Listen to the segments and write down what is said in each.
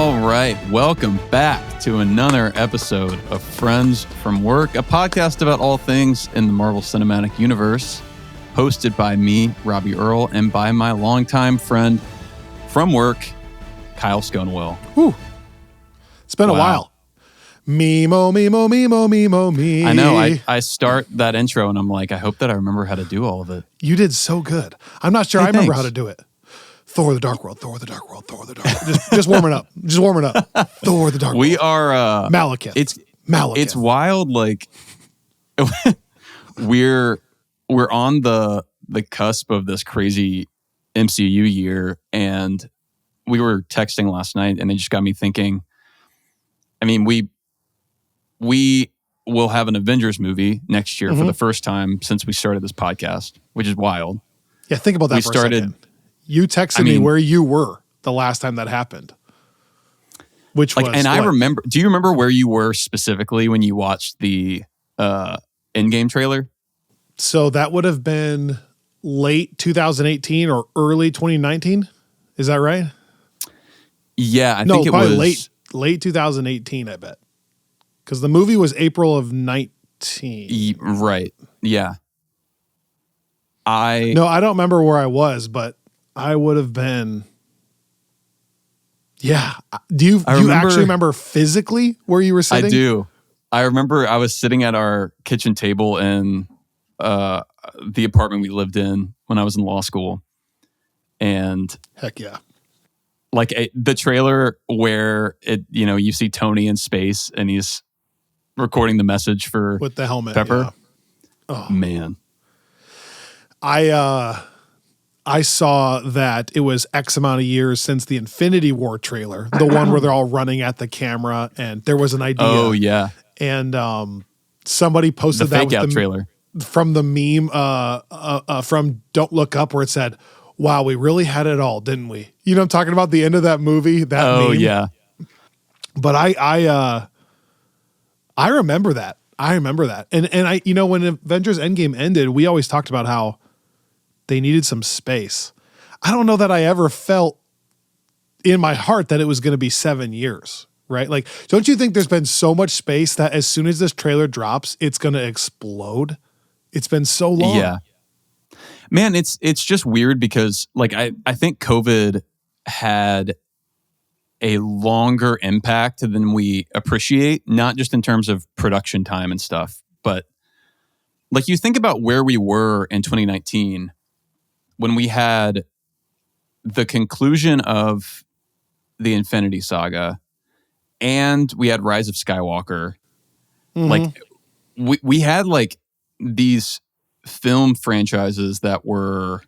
All right, welcome back to another episode of Friends from Work, a podcast about all things in the Marvel Cinematic Universe, hosted by me, Robbie Earl, and by my longtime friend from work, Kyle Sconewell. Whew. It's been a while. Memo, memo, memo, memo, me. I know, I start that intro and I'm like, I hope that I remember how to do all of it. You did so good. I'm not sure Hey, I remember thanks. how to do it. Thor the Dark World, Thor the Dark World, Thor the Dark World. Just warming up. Just warming up. Thor the Dark World. We are Malekith. It's Malekith. It's wild, like we're on the cusp of this crazy MCU year, and we were texting last night and it just got me thinking. I mean, we will have an Avengers movie next year for the first time since we started this podcast, which is wild. Yeah, think about that for a second. You texted me where you were the last time that happened. Which was and I remember, do you remember where you were specifically when you watched the Endgame trailer? So that would have been late 2018 or early 2019. Is that right? Yeah, I think it probably was late 2018, I bet. Because the movie was April of 19. Right. Yeah. I don't remember where I was, but I would have been. Yeah. Do you actually remember physically where you were sitting? I do. I remember I was sitting at our kitchen table in the apartment we lived in when I was in law school. And heck yeah. Like the trailer where you see Tony in space and he's recording the message for with the helmet. Pepper. Yeah. Oh man. I saw that it was X amount of years since the Infinity War trailer, the one where they're all running at the camera, and there was an idea. Oh yeah. And somebody posted the that fake with out trailer from the meme from Don't Look Up, where it said, "Wow, we really had it all, didn't we?" You know, I'm talking about the end of that movie. That meme. Yeah. But I remember that. I remember that. And I, when Avengers Endgame ended, we always talked about how they needed some space. I don't know that I ever felt in my heart that it was going to be 7 years, right? Like, don't you think there's been so much space that as soon as this trailer drops, it's going to explode? It's been so long. Yeah. Man, it's just weird because like I think COVID had a longer impact than we appreciate, not just in terms of production time and stuff, but like you think about where we were in 2019 when we had the conclusion of the Infinity Saga and we had Rise of Skywalker. Like we had like these film franchises that were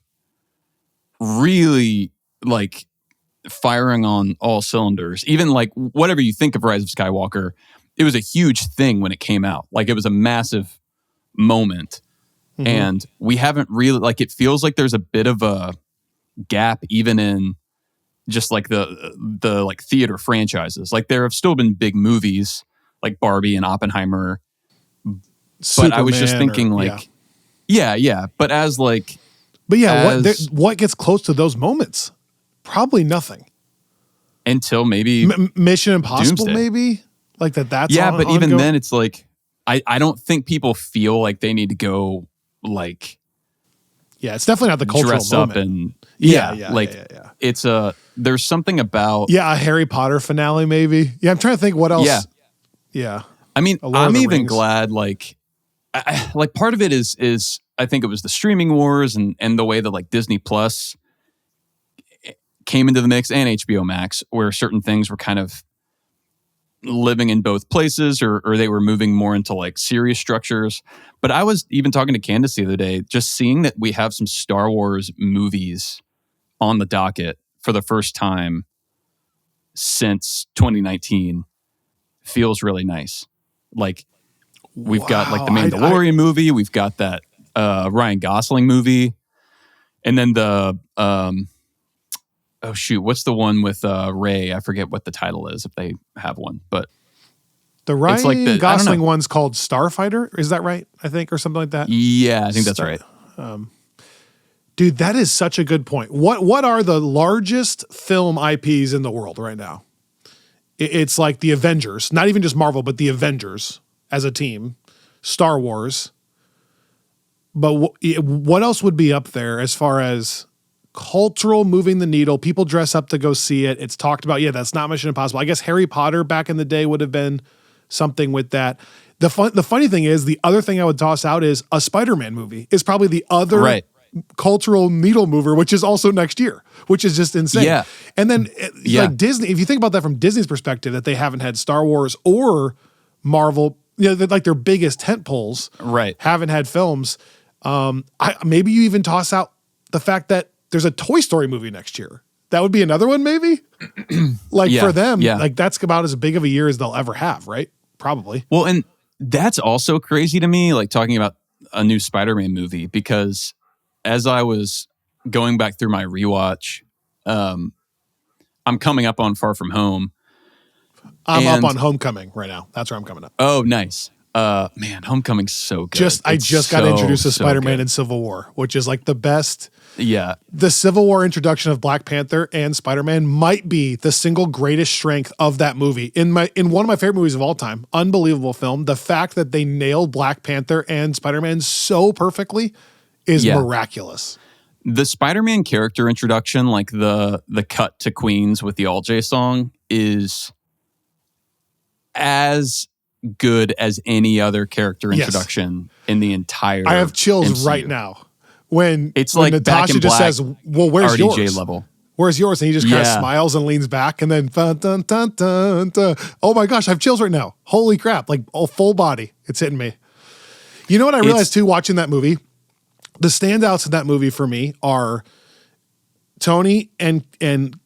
really like firing on all cylinders. Even like whatever you think of Rise of Skywalker, it was a huge thing when it came out. Like it was a massive moment. And we haven't really, like, it feels like there's a bit of a gap even in just like the like theater franchises. Like there have still been big movies like Barbie and Oppenheimer. Superman, but I was just thinking yeah. But as like, what gets close to those moments? Probably nothing. Until maybe Mission Impossible, Doomsday. Maybe like that's but even ongoing. then it's like, I don't think people feel like they need to go like, it's definitely not the cultural dress moment. up and it's there's something about a Harry Potter finale maybe. I'm trying to think what else. I mean, I'm even glad like like part of it is I think it was the streaming wars and the way that like Disney Plus came into the mix and HBO Max, where certain things were kind of living in both places or they were moving more into like series structures. But I was even talking to Candace the other day, just seeing that we have some Star Wars movies on the docket for the first time since 2019 feels really nice. Like we've got like the Mandalorian movie, we've got that Ryan Gosling movie, and then the oh shoot, what's the one with Ray? I forget what the title is if they have one, but the Ryan Gosling one's called Starfighter. Is that right? I think, or something like that. Yeah, I think that's right. Dude, that is such a good point. What are the largest film IPs in the world right now? It's like the Avengers, not even just Marvel, but the Avengers as a team, Star Wars. But what else would be up there as far as cultural, moving the needle? People dress up to go see it. It's talked about. Yeah, that's not Mission Impossible. I guess Harry Potter back in the day would have been something with that. The funny thing is, the other thing I would toss out is a Spider-Man movie is probably the other cultural needle mover, which is also next year, which is just insane. Yeah. And then like Disney, if you think about that from Disney's perspective, that they haven't had Star Wars or Marvel, like their biggest tent poles, haven't had films. Maybe you even toss out the fact that there's a Toy Story movie next year. That would be another one, maybe. For them, like that's about as big of a year as they'll ever have, right? Probably. Well, and that's also crazy to me, like talking about a new Spider-Man movie, because as I was going back through my rewatch, I'm coming up on Far From Home. I'm up on Homecoming right now. That's where I'm coming up. Oh, nice. Man, Homecoming's so good. I just got introduced to Spider-Man in Civil War, which is like the best. Yeah. The Civil War introduction of Black Panther and Spider-Man might be the single greatest strength of that movie. In one of my favorite movies of all time, unbelievable film. The fact that they nailed Black Panther and Spider-Man so perfectly is miraculous. The Spider-Man character introduction, like the cut to Queens with the All J song, is as good as any other character introduction in the entire I have chills MCU. Right now. When like Natasha just says, well, where's RDJ yours? level. Where's yours? And he just kind of smiles and leans back and then dun, dun, dun, dun, dun. Oh my gosh, I have chills right now. Holy crap. Like full body. It's hitting me. You know what I realized too watching that movie? The standouts in that movie for me are Tony and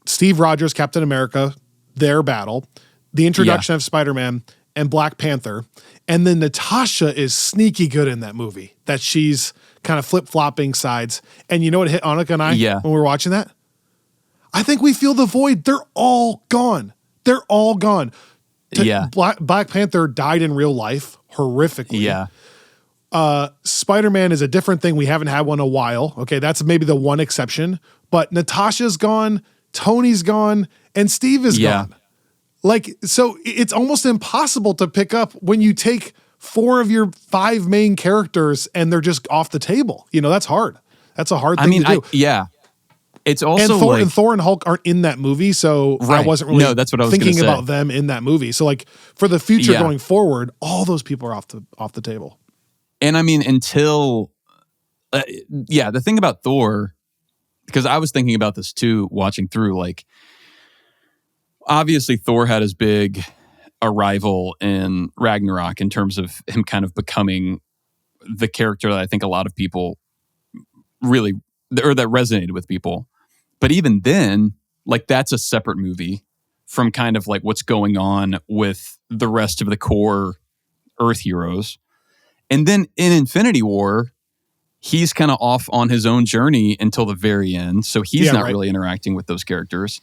Steve Rogers, Captain America, their battle, the introduction of Spider-Man and Black Panther. And then Natasha is sneaky good in that movie, that she's kind of flip-flopping sides. And you know what hit Annika and I when we were watching that? I think we feel the void. They're all gone. They're all gone. Black Panther died in real life horrifically. Yeah. Spider-Man is a different thing. We haven't had one in a while. Okay, that's maybe the one exception. But Natasha's gone, Tony's gone, and Steve is gone. Like, so it's almost impossible to pick up when you take 4 of your 5 main characters and they're just off the table. You know, that's hard. That's a hard thing to do. It's also and Thor and Hulk aren't in that movie, so I wasn't really that's what I was thinking about them in that movie. So like for the future going forward, all those people are off the table. And I mean, until the thing about Thor, because I was thinking about this too, watching through, like, obviously Thor had his big arrival in Ragnarok in terms of him kind of becoming the character that I think a lot of people really, or that resonated with people. But even then, like, that's a separate movie from kind of like what's going on with the rest of the core Earth heroes. And then in Infinity War, he's kind of off on his own journey until the very end. So he's not really interacting with those characters.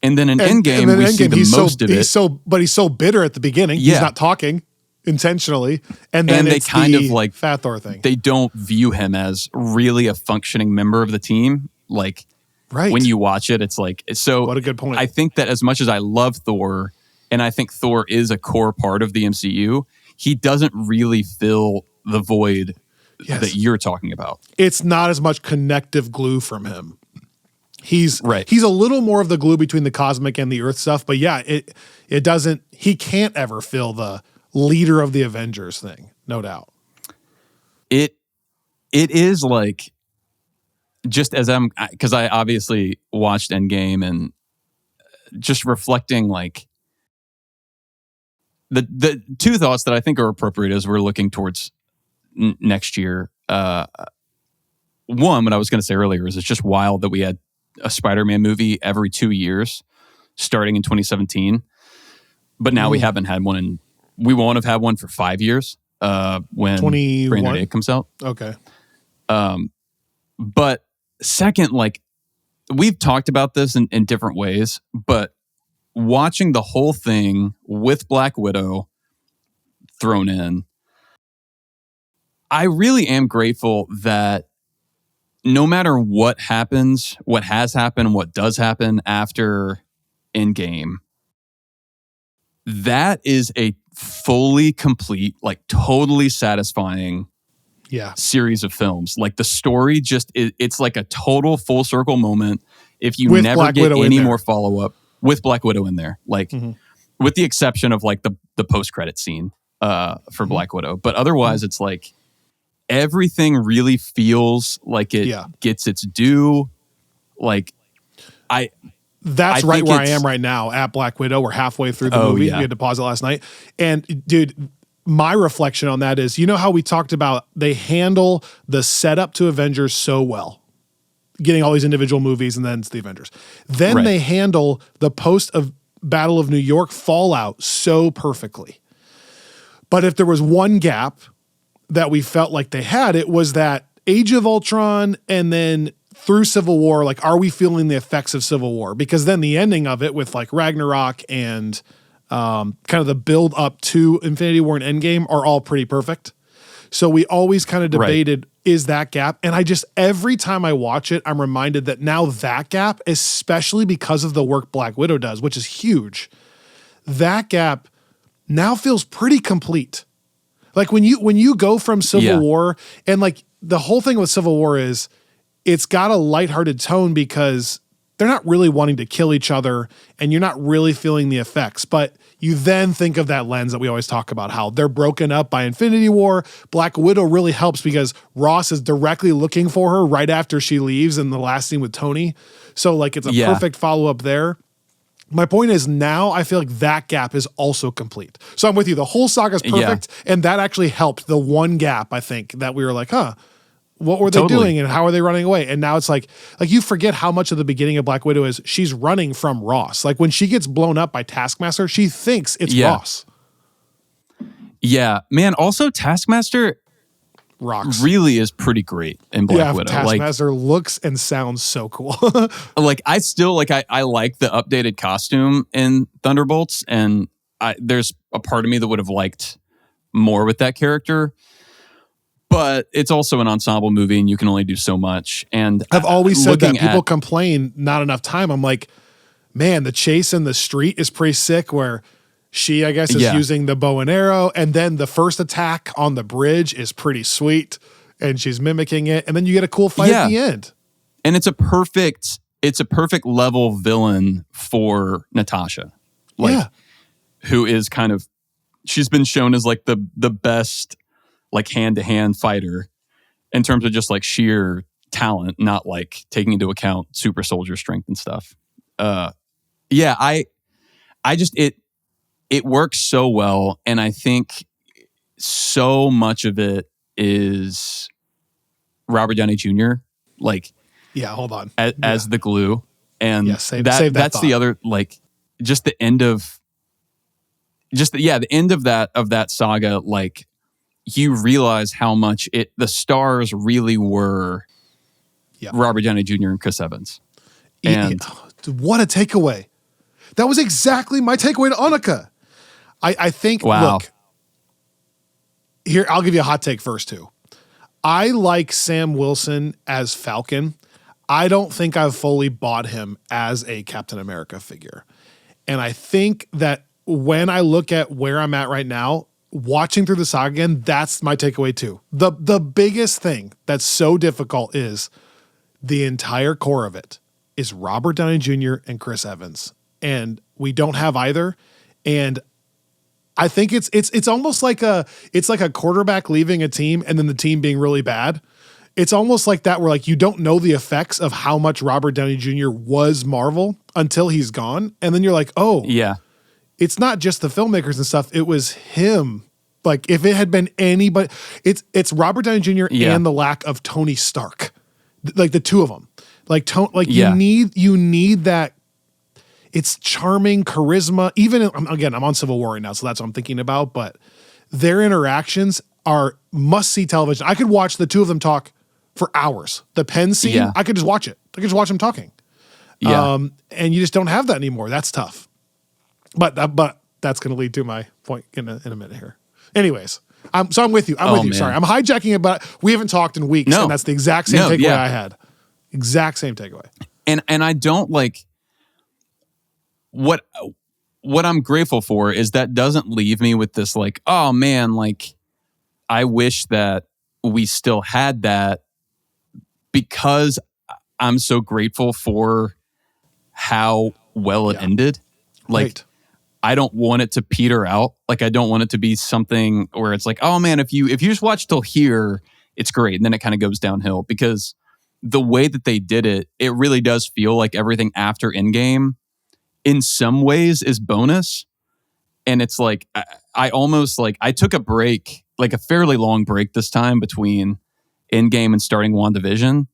And then in Endgame, we see the most of it. But he's so bitter at the beginning. Yeah. He's not talking intentionally. And then they kind of like Fat Thor thing. They don't view him as really a functioning member of the team. Like, when you watch it, it's like, so. What a good point. I think that as much as I love Thor, and I think Thor is a core part of the MCU, he doesn't really fill the void that you're talking about. It's not as much connective glue from him. He's a little more of the glue between the cosmic and the Earth stuff, but it doesn't. He can't ever fill the leader of the Avengers thing, no doubt. It is like, just as because I obviously watched Endgame and just reflecting, like, the two thoughts that I think are appropriate as we're looking towards next year. One, what I was going to say earlier is it's just wild that we had a Spider-Man movie every 2 years, starting in 2017. But now we haven't had one, we won't have had one for 5 years when Brand New Day comes out. Okay. But second, like, we've talked about this in different ways, but watching the whole thing with Black Widow thrown in, I really am grateful that no matter what happens, what has happened, what does happen after Endgame, that is a fully complete, like totally satisfying series of films. Like the story it's like a total full circle moment. If you with never Black get Widow any more follow-up with Black Widow in there, like with the exception of like the post-credit scene for Black Widow. But otherwise it's like everything really feels like it gets its due. Like That's right where I am right now at Black Widow. We're halfway through the movie. We had to pause it last night. And dude, my reflection on that is, you know how we talked about they handle the setup to Avengers so well, getting all these individual movies and then it's the Avengers. Then they handle the post of Battle of New York fallout so perfectly. But if there was one gap that we felt like they had, it was that Age of Ultron and then through Civil War, like, are we feeling the effects of Civil War? Because then the ending of it with like Ragnarok and kind of the build up to Infinity War and Endgame are all pretty perfect. So we always kind of debated, is that gap? And I just, every time I watch it, I'm reminded that now that gap, especially because of the work Black Widow does, which is huge, that gap now feels pretty complete. Like when you go from Civil War, and like the whole thing with Civil War is it's got a lighthearted tone because they're not really wanting to kill each other and you're not really feeling the effects. But you then think of that lens that we always talk about, how they're broken up by Infinity War. Black Widow really helps because Ross is directly looking for her right after she leaves in the last scene with Tony. So like it's a perfect follow-up there. My point is now I feel like that gap is also complete. So I'm with you. The whole saga is perfect. And that actually helped the one gap, I think, that we were like, what were they doing and how are they running away? And now it's like you forget how much of the beginning of Black Widow is she's running from Ross. Like when she gets blown up by Taskmaster, she thinks it's Ross. Yeah, man. Also, Taskmaster rocks. Really is pretty great in Black Widow. Taskmaster looks and sounds so cool. Like I still I like the updated costume in Thunderbolts, and there's a part of me that would have liked more with that character. But it's also an ensemble movie and you can only do so much. And I've always said that people complain not enough time. I'm like, man, the chase in the street is pretty sick where she, I guess, is using the bow and arrow. And then the first attack on the bridge is pretty sweet and she's mimicking it. And then you get a cool fight at the end. And it's a perfect level villain for Natasha. Who is kind of, she's been shown as like the best like hand-to-hand fighter in terms of just like sheer talent, not like taking into account super soldier strength and stuff. I just, it works so well. And I think so much of it is Robert Downey Jr. Like, hold on. As the glue. And save that's thought. the other, like just the end of, the end of that saga, like, you realize how much the stars really were Robert Downey Jr. and Chris Evans. And what a takeaway. That was exactly my takeaway to Annika. I think, look, here, I'll give you a hot take first too. I like Sam Wilson as Falcon. I don't think I've fully bought him as a Captain America figure. And I think that when I look at where I'm at right now, watching through the saga again, that's my takeaway too. The biggest thing that's so difficult is the entire core of it is Robert Downey Jr. and Chris Evans. And we don't have either. And I think it's almost like a quarterback leaving a team and then the team being really bad. It's almost like that where like you don't know the effects of how much Robert Downey Jr. was Marvel until he's gone. And then you're like, oh, yeah. It's not just the filmmakers and stuff. It was him. Like if it had been anybody, it's Robert Downey Jr. and the lack of Tony Stark, like the two of them. You need that. It's charming charisma. Even again, I'm on Civil War right now, so that's what I'm thinking about. But their interactions are must see television. I could watch the two of them talk for hours. The pen scene, I could just watch it. I could just watch them talking. And you just don't have that anymore. That's tough. But that's going to lead to my point in a minute here. Anyways, I'm with you. I'm with you. Man. Sorry, I'm hijacking it, but we haven't talked in weeks, and that's the exact same takeaway I had. Exact same takeaway. And I don't like what what I'm grateful for is that doesn't leave me with this like, oh man, like I wish that we still had that, because I'm so grateful for how well it ended. Like, right. I don't want it to peter out. Like, I don't want it to be something where it's like, oh man, if you just watch till here, it's great. And then it kind of goes downhill, because the way that they did it, it really does feel like everything after Endgame in some ways is bonus. And it's like, I almost like, I took a break, like a fairly long break this time between Endgame and starting WandaVision,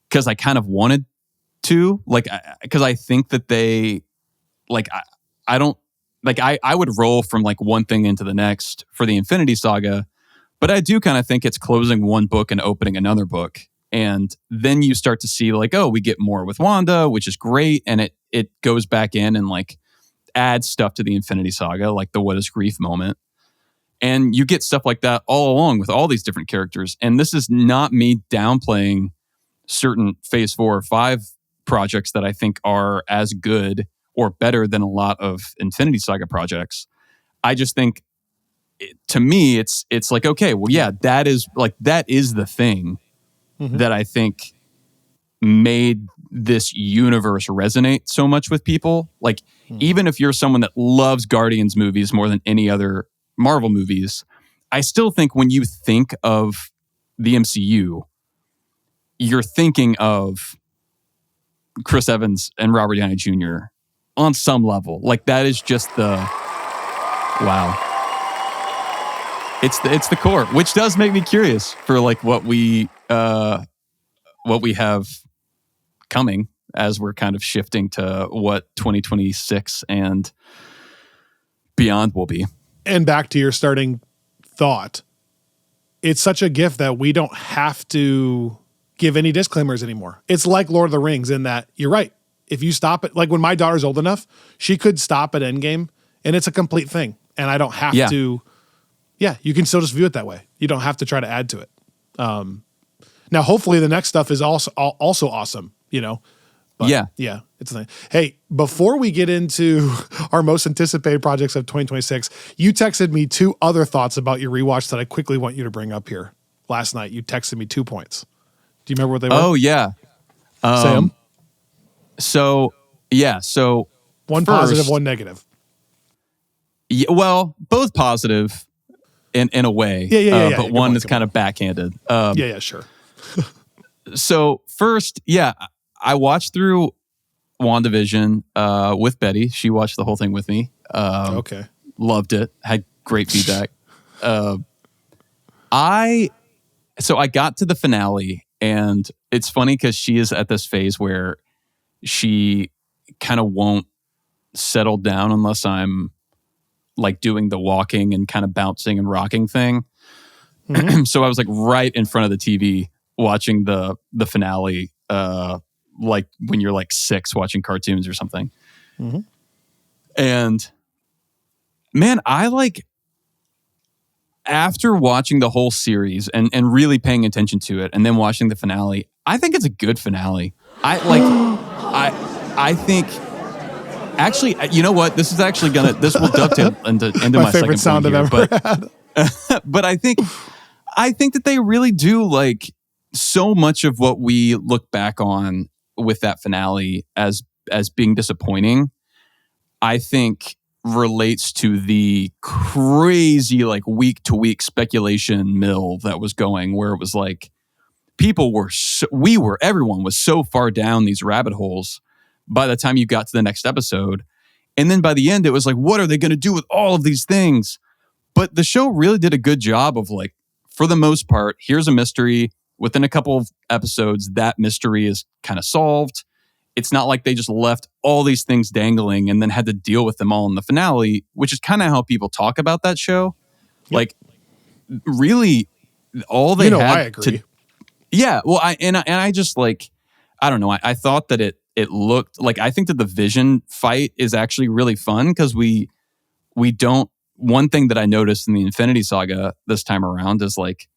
because I kind of wanted to, like, because I think that they, like, I don't, like, I would roll from like one thing into the next for the Infinity Saga, but I do kind of think it's closing one book and opening another book. And then you start to see like, oh, we get more with Wanda, which is great. And it goes back in and like adds stuff to the Infinity Saga, like the what is grief moment. And you get stuff like that all along with all these different characters. And this is not me downplaying certain phase 4 or 5 projects that I think are as good or better than a lot of Infinity Saga projects. I just think, to me, it's like, okay, well, yeah, that is the thing that I think made this universe resonate so much with people. Like, even if you're someone that loves Guardians movies more than any other Marvel movies, I still think when you think of the MCU, you're thinking of Chris Evans and Robert Downey Jr. on some level. Like, that is just the wow. It's the core, which does make me curious for like what we have coming as we're kind of shifting to what 2026 and beyond will be. And back to your starting thought, it's such a gift that we don't have to give any disclaimers anymore. It's like Lord of the Rings in that you're right. If you stop it, like when my daughter's old enough, she could stop at Endgame and it's a complete thing. And I don't have to, you can still just view it that way. You don't have to try to add to it. Now, hopefully the next stuff is also awesome, you know? But yeah, it's a thing. Hey, before we get into our most anticipated projects of 2026, you texted me 2 other thoughts about your rewatch that I quickly want you to bring up here. Last night, you texted me 2 points. Do you remember what they were? Oh, yeah. Sam? So one first, positive, one negative. Yeah, well, both positive in a way. But one is kind of backhanded. Sure. So first, I watched through WandaVision with Betty. She watched the whole thing with me. Okay. Loved it. Had great feedback. I got to the finale, and it's funny because she is at this phase where she kind of won't settle down unless I'm like doing the walking and kind of bouncing and rocking thing. So I was like right in front of the TV watching the finale, like when you're like 6 watching cartoons or something. And man, I like, after watching the whole series and really paying attention to it and then watching the finale, I think it's a good finale. I think, actually, you know what? This will dovetail into my favorite second sound point I've here, ever had. but I think that they really do, like, so much of what we look back on with that finale as being disappointing, I think relates to the crazy like week to week speculation mill that was going, where it was like everyone was so far down these rabbit holes by the time you got to the next episode. And then by the end, it was like, what are they going to do with all of these things? But the show really did a good job of like, for the most part, here's a mystery. Within a couple of episodes, that mystery is kind of solved. It's not like they just left all these things dangling and then had to deal with them all in the finale, which is kind of how people talk about that show. Yep. Like, really, all they had I agree. Well, I just like, I don't know. I thought that it looked like, I think that the Vision fight is actually really fun because we don't. One thing that I noticed in the Infinity Saga this time around is like,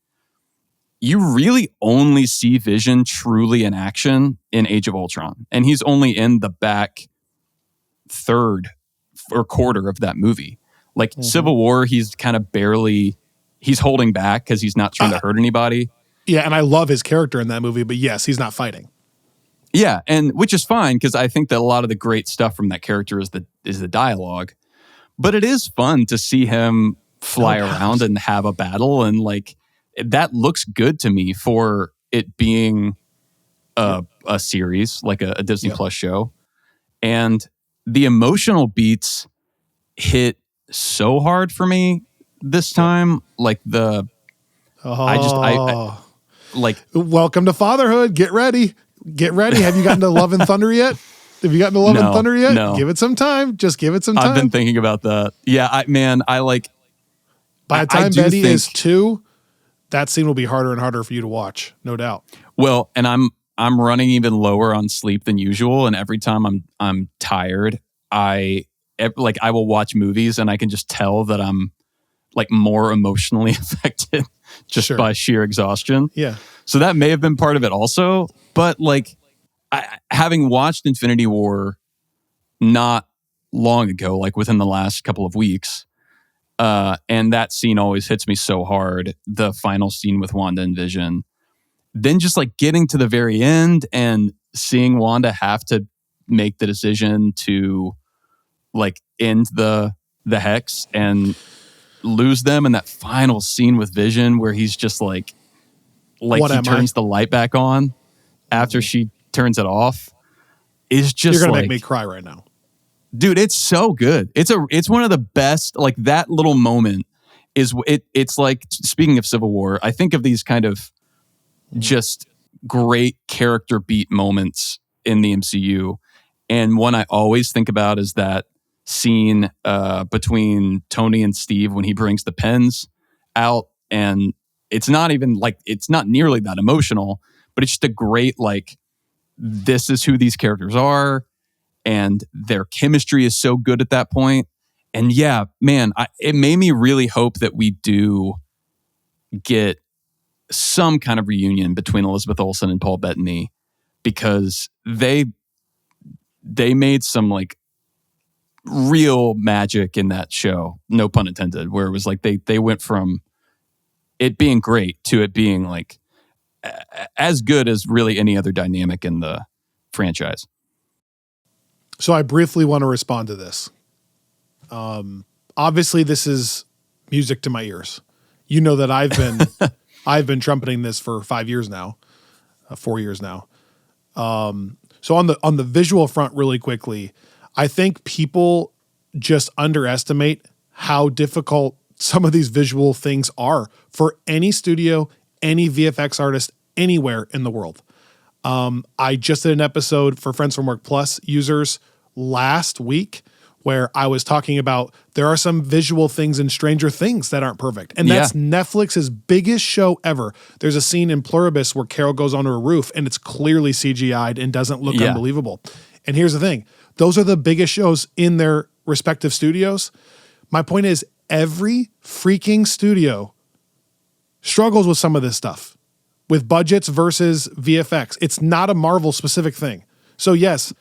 you really only see Vision truly in action in Age of Ultron. And he's only in the back third or quarter of that movie. Like Civil War, he's kind of he's holding back because he's not trying to hurt anybody. Yeah, and I love his character in that movie, but yes, he's not fighting. Yeah, and which is fine because I think that a lot of the great stuff from that character is the dialogue. But it is fun to see him fly around and have a battle, and like that looks good to me for it being a series, like a Disney Plus show. And the emotional beats hit so hard for me this time. Like I like welcome to fatherhood. Get ready. Have you gotten to Love and Thunder yet? Have you gotten to Love and Thunder yet? No. Give it some time. Just give it some time. I've been thinking about that. Yeah, by the time Betty is 2, that scene will be harder and harder for you to watch, no doubt. Well, and I'm running even lower on sleep than usual, and every time I'm tired, I will watch movies and I can just tell that I'm like more emotionally affected just by sheer exhaustion. Yeah. So that may have been part of it also, but like having watched Infinity War not long ago, like within the last couple of weeks, and that scene always hits me so hard, the final scene with Wanda and Vision. Then just like getting to the very end and seeing Wanda have to make the decision to like end the Hex and lose them, and that final scene with Vision where he's just like he turns the light back on after she turns it off is just you're gonna make me cry right now. Dude, it's so good. It's one of the best, like that little moment is it's like, speaking of Civil War, I think of these kind of just great character beat moments in the MCU. And one I always think about is that scene between Tony and Steve when he brings the pens out, and it's not even like, it's not nearly that emotional, but it's just a great, like, this is who these characters are, and their chemistry is so good at that point. And yeah, man, it made me really hope that we do get some kind of reunion between Elizabeth Olsen and Paul Bettany, because they made some like real magic in that show, no pun intended, where it was like they went from it being great to it being like as good as really any other dynamic in the franchise. So I briefly want to respond to this. Obviously this is music to my ears. You know that I've been trumpeting this for 5 years now, 4 years now. So on the visual front, really quickly, I think people just underestimate how difficult some of these visual things are for any studio, any VFX artist, anywhere in the world. I just did an episode for Friends from Work Plus users last week where I was talking about there are some visual things in Stranger Things that aren't perfect. And that's Netflix's biggest show ever. There's a scene in Pluribus where Carol goes onto a roof and it's clearly CGI'd and doesn't look unbelievable. And here's the thing. Those are the biggest shows in their respective studios. My point is every freaking studio struggles with some of this stuff with budgets versus VFX. It's not a Marvel specific thing. So yes,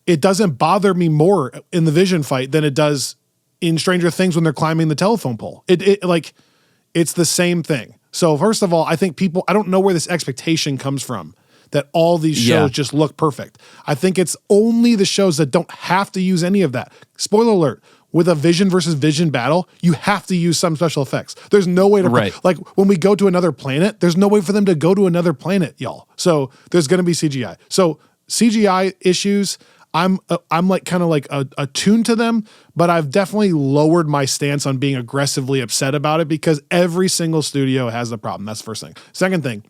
it doesn't bother me more in the Vision fight than it does in Stranger Things when they're climbing the telephone pole. It's the same thing. So first of all, I think I don't know where this expectation comes from that all these shows just look perfect. I think it's only the shows that don't have to use any of that. Spoiler alert, with a Vision versus Vision battle, you have to use some special effects. There's no way to, like when we go to another planet, there's no way for them to go to another planet, y'all. So there's going to be CGI. So CGI issues, I'm like kind of like attuned to them, but I've definitely lowered my stance on being aggressively upset about it because every single studio has the problem. That's the first thing. Second thing,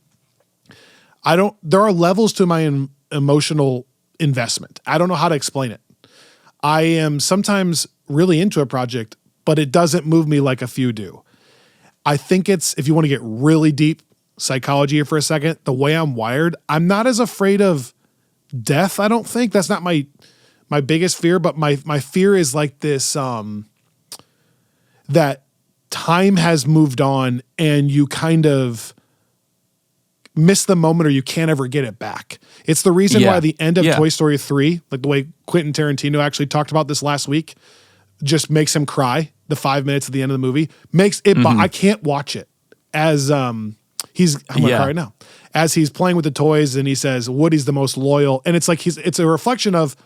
there are levels to my emotional investment. I don't know how to explain it. I am sometimes really into a project, but it doesn't move me like a few do. I think it's, if you want to get really deep psychology here for a second, the way I'm wired, I'm not as afraid of death, I don't think. That's not my biggest fear, but my fear is like this, that time has moved on and you kind of miss the moment or you can't ever get it back. It's the reason why the end of Toy Story 3, like the way Quentin Tarantino actually talked about this last week, just makes him cry. The 5 minutes at the end of the movie makes it. I can't watch it as I'm gonna cry right now. As he's playing with the toys and he says Woody's the most loyal, and it's like it's a reflection of,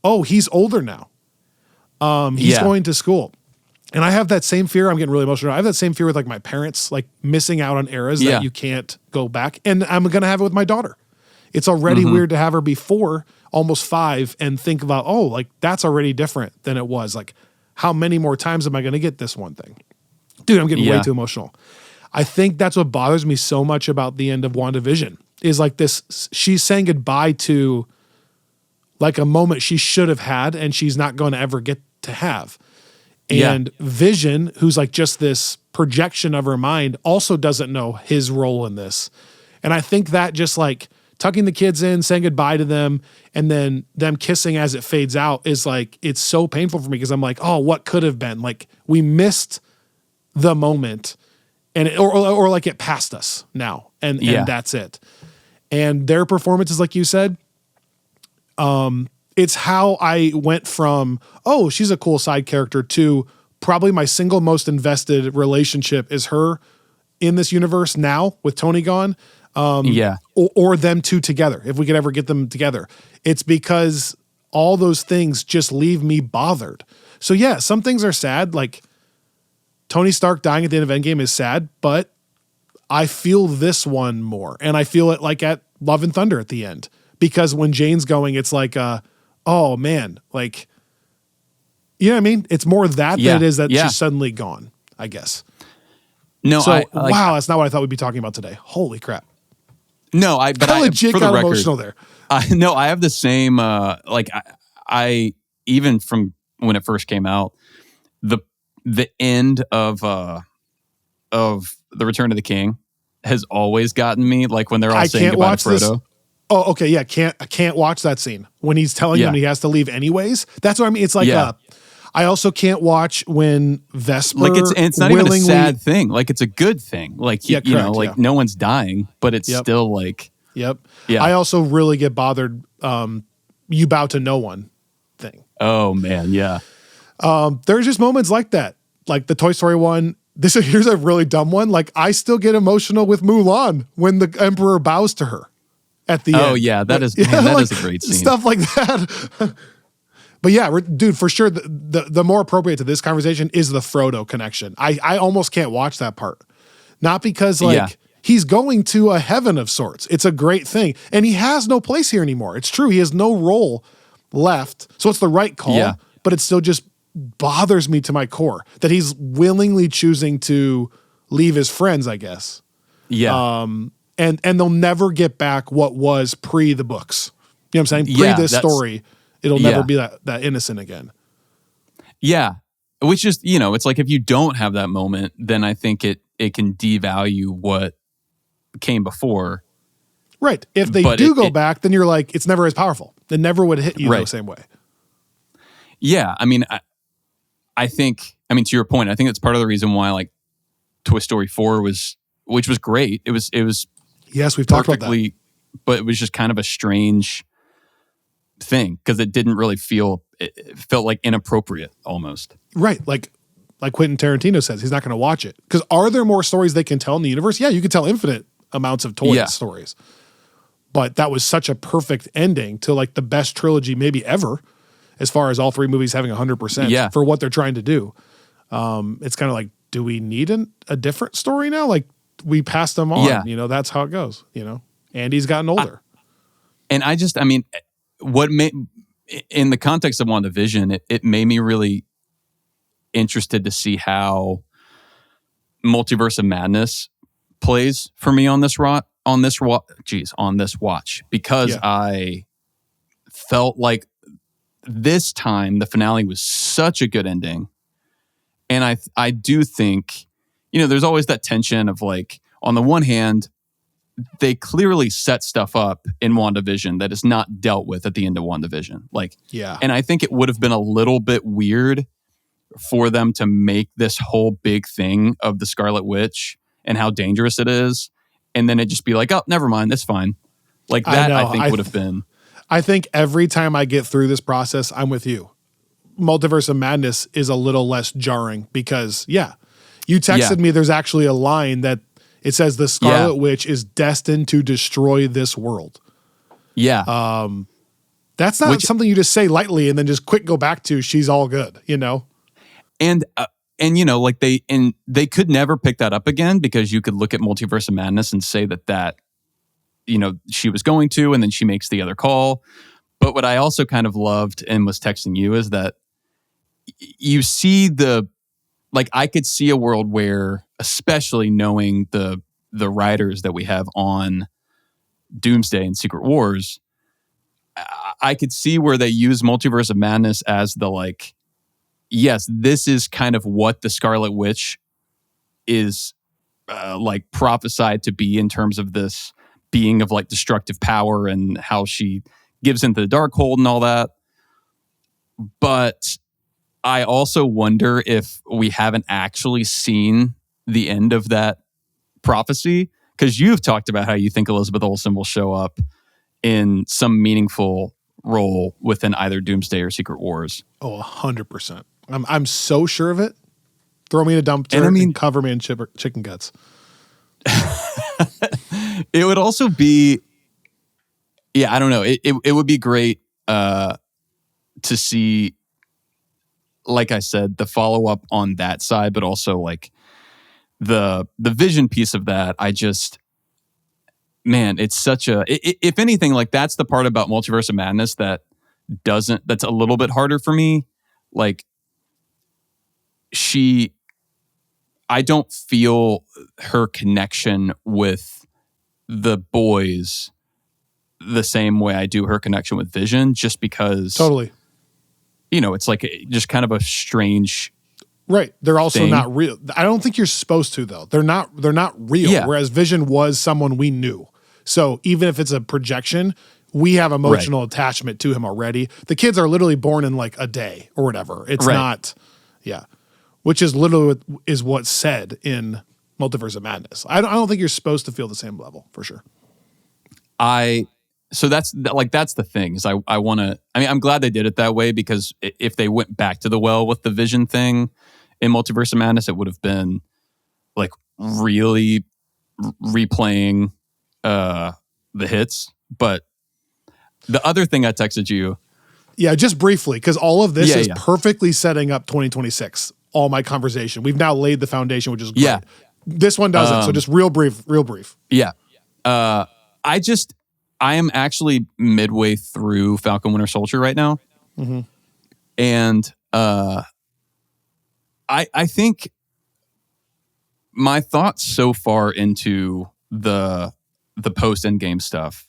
oh, he's older now. He's going to school. And I have that same fear. I'm getting really emotional. I have that same fear with like my parents, like missing out on eras that you can't go back. And I'm going to have it with my daughter. It's already weird to have her be 4, almost 5, and think about, oh, like that's already different than it was. Like, how many more times am I going to get this one thing? Dude, I'm getting way too emotional. I think that's what bothers me so much about the end of WandaVision is like this, she's saying goodbye to like a moment she should have had and she's not going to ever get to have. And Vision, who's like just this projection of her mind, also doesn't know his role in this. And I think that just like tucking the kids in, saying goodbye to them, and then them kissing as it fades out is like, it's so painful for me because I'm like, oh, what could have been? Like we missed the moment and or like it passed us now. And that's it. And their performances, like you said, it's how I went from, oh, she's a cool side character to probably my single most invested relationship is her in this universe now with Tony gone. Or them two together, if we could ever get them together. It's because all those things just leave me bothered. So yeah, some things are sad. Like Tony Stark dying at the end of Endgame is sad, but I feel this one more. And I feel it like at Love and Thunder at the end. Because when Jane's going, it's like, oh man, like, you know what I mean? It's more that than it is that she's suddenly gone, I guess. No, so, wow, that's not what I thought we'd be talking about today. Holy crap. No, I legit for the got record, emotional there. No, I have the same, I even from when it first came out, the end of The Return of the King has always gotten me, like when they're all saying goodbye to Frodo. Oh, okay, yeah, I can't watch that scene when he's telling him he has to leave anyways. That's what I mean. It's like I also can't watch when Vesper, like it's not even a sad thing. Like it's a good thing. Like you know, like no one's dying, but it's still like Yeah. I also really get bothered. You bow to no one thing. Oh man, yeah. There's just moments like that, like the Toy Story one. Here's a really dumb one. Like I still get emotional with Mulan when the Emperor bows to her at the end. Oh yeah, that is a great scene. Stuff like that. But yeah, dude, for sure, the more appropriate to this conversation is the Frodo connection. I almost can't watch that part. Not because he's going to a heaven of sorts. It's a great thing. And he has no place here anymore. It's true. He has no role left. So it's the right call, but it still just bothers me to my core that he's willingly choosing to leave his friends, I guess. Yeah. And they'll never get back what was pre the books. You know what I'm saying? Pre this story. It'll never be that innocent again. Yeah. Which is, it's like if you don't have that moment, then I think it can devalue what came before. Right. If they go back, then you're like, it's never as powerful. It never would hit you the same way. Yeah. I mean, I think, to your point, I think that's part of the reason why like Toy Story 4 which was great. It was yes, we've talked about that. But it was just kind of a strange thing because it didn't really it felt like inappropriate almost. Right. Like Quentin Tarantino says, he's not going to watch it. Because are there more stories they can tell in the universe? Yeah, you can tell infinite amounts of toy stories. But that was such a perfect ending to like the best trilogy maybe ever, as far as all 3 movies having 100% for what they're trying to do. It's kind of like, do we need a different story now? Like we passed them on, that's how it goes, Andy's gotten older. What made, in the context of WandaVision, it made me really interested to see how Multiverse of Madness plays for me on this watch, because I felt like this time the finale was such a good ending. And I do think, there's always that tension of like, on the one hand, they clearly set stuff up in WandaVision that is not dealt with at the end of WandaVision. And I think it would have been a little bit weird for them to make this whole big thing of the Scarlet Witch and how dangerous it is. And then it just be like, oh, never mind, that's fine. Like that, I think would have been. I think every time I get through this process, I'm with you. Multiverse of Madness is a little less jarring because, you texted me there's actually a line that it says the Scarlet Witch is destined to destroy this world. Yeah. That's not something you just say lightly and then just quick go back to she's all good, And like they could never pick that up again because you could look at Multiverse of Madness and say that she was going to, and then she makes the other call. But what I also kind of loved and was texting you is that you see I could see a world where, especially knowing the writers that we have on Doomsday and Secret Wars, I could see where they use Multiverse of Madness as the yes, this is kind of what the Scarlet Witch is prophesied to be in terms of this being of destructive power and how she gives into the Darkhold and all that. But I also wonder if we haven't actually seen the end of that prophecy, because you've talked about how you think Elizabeth Olsen will show up in some meaningful role within either Doomsday or Secret Wars. Oh, 100%. I'm so sure of it. Throw me in a dumpster and cover me in chicken guts. It would also be, I don't know. It would be great to see, like I said, the follow up on that side, but also the Vision piece of that. It's such a, if anything, that's the part about Multiverse of Madness that's a little bit harder for me. I don't feel her connection with the boys the same way I do her connection with Vision, just because totally, it's just kind of a strange, right. They're also thing. Not real. I don't think you're supposed to though. They're not real. Yeah. Whereas Vision was someone we knew. So even if it's a projection, we have emotional attachment to him already. The kids are literally born in a day or whatever. It's not, which is literally is what's said in Multiverse of Madness. I don't think you're supposed to feel the same level for sure. So that's the thing is I'm glad they did it that way, because if they went back to the well with the Vision thing in Multiverse of Madness, it would have been really replaying the hits. But the other thing I texted you. Yeah, just briefly, because all of this is perfectly setting up 2026. All my conversation. We've now laid the foundation, which is great. Yeah. This one doesn't. So just real brief. Yeah. I am actually midway through Falcon Winter Soldier right now. Mm-hmm. And I think my thoughts so far into the post Endgame stuff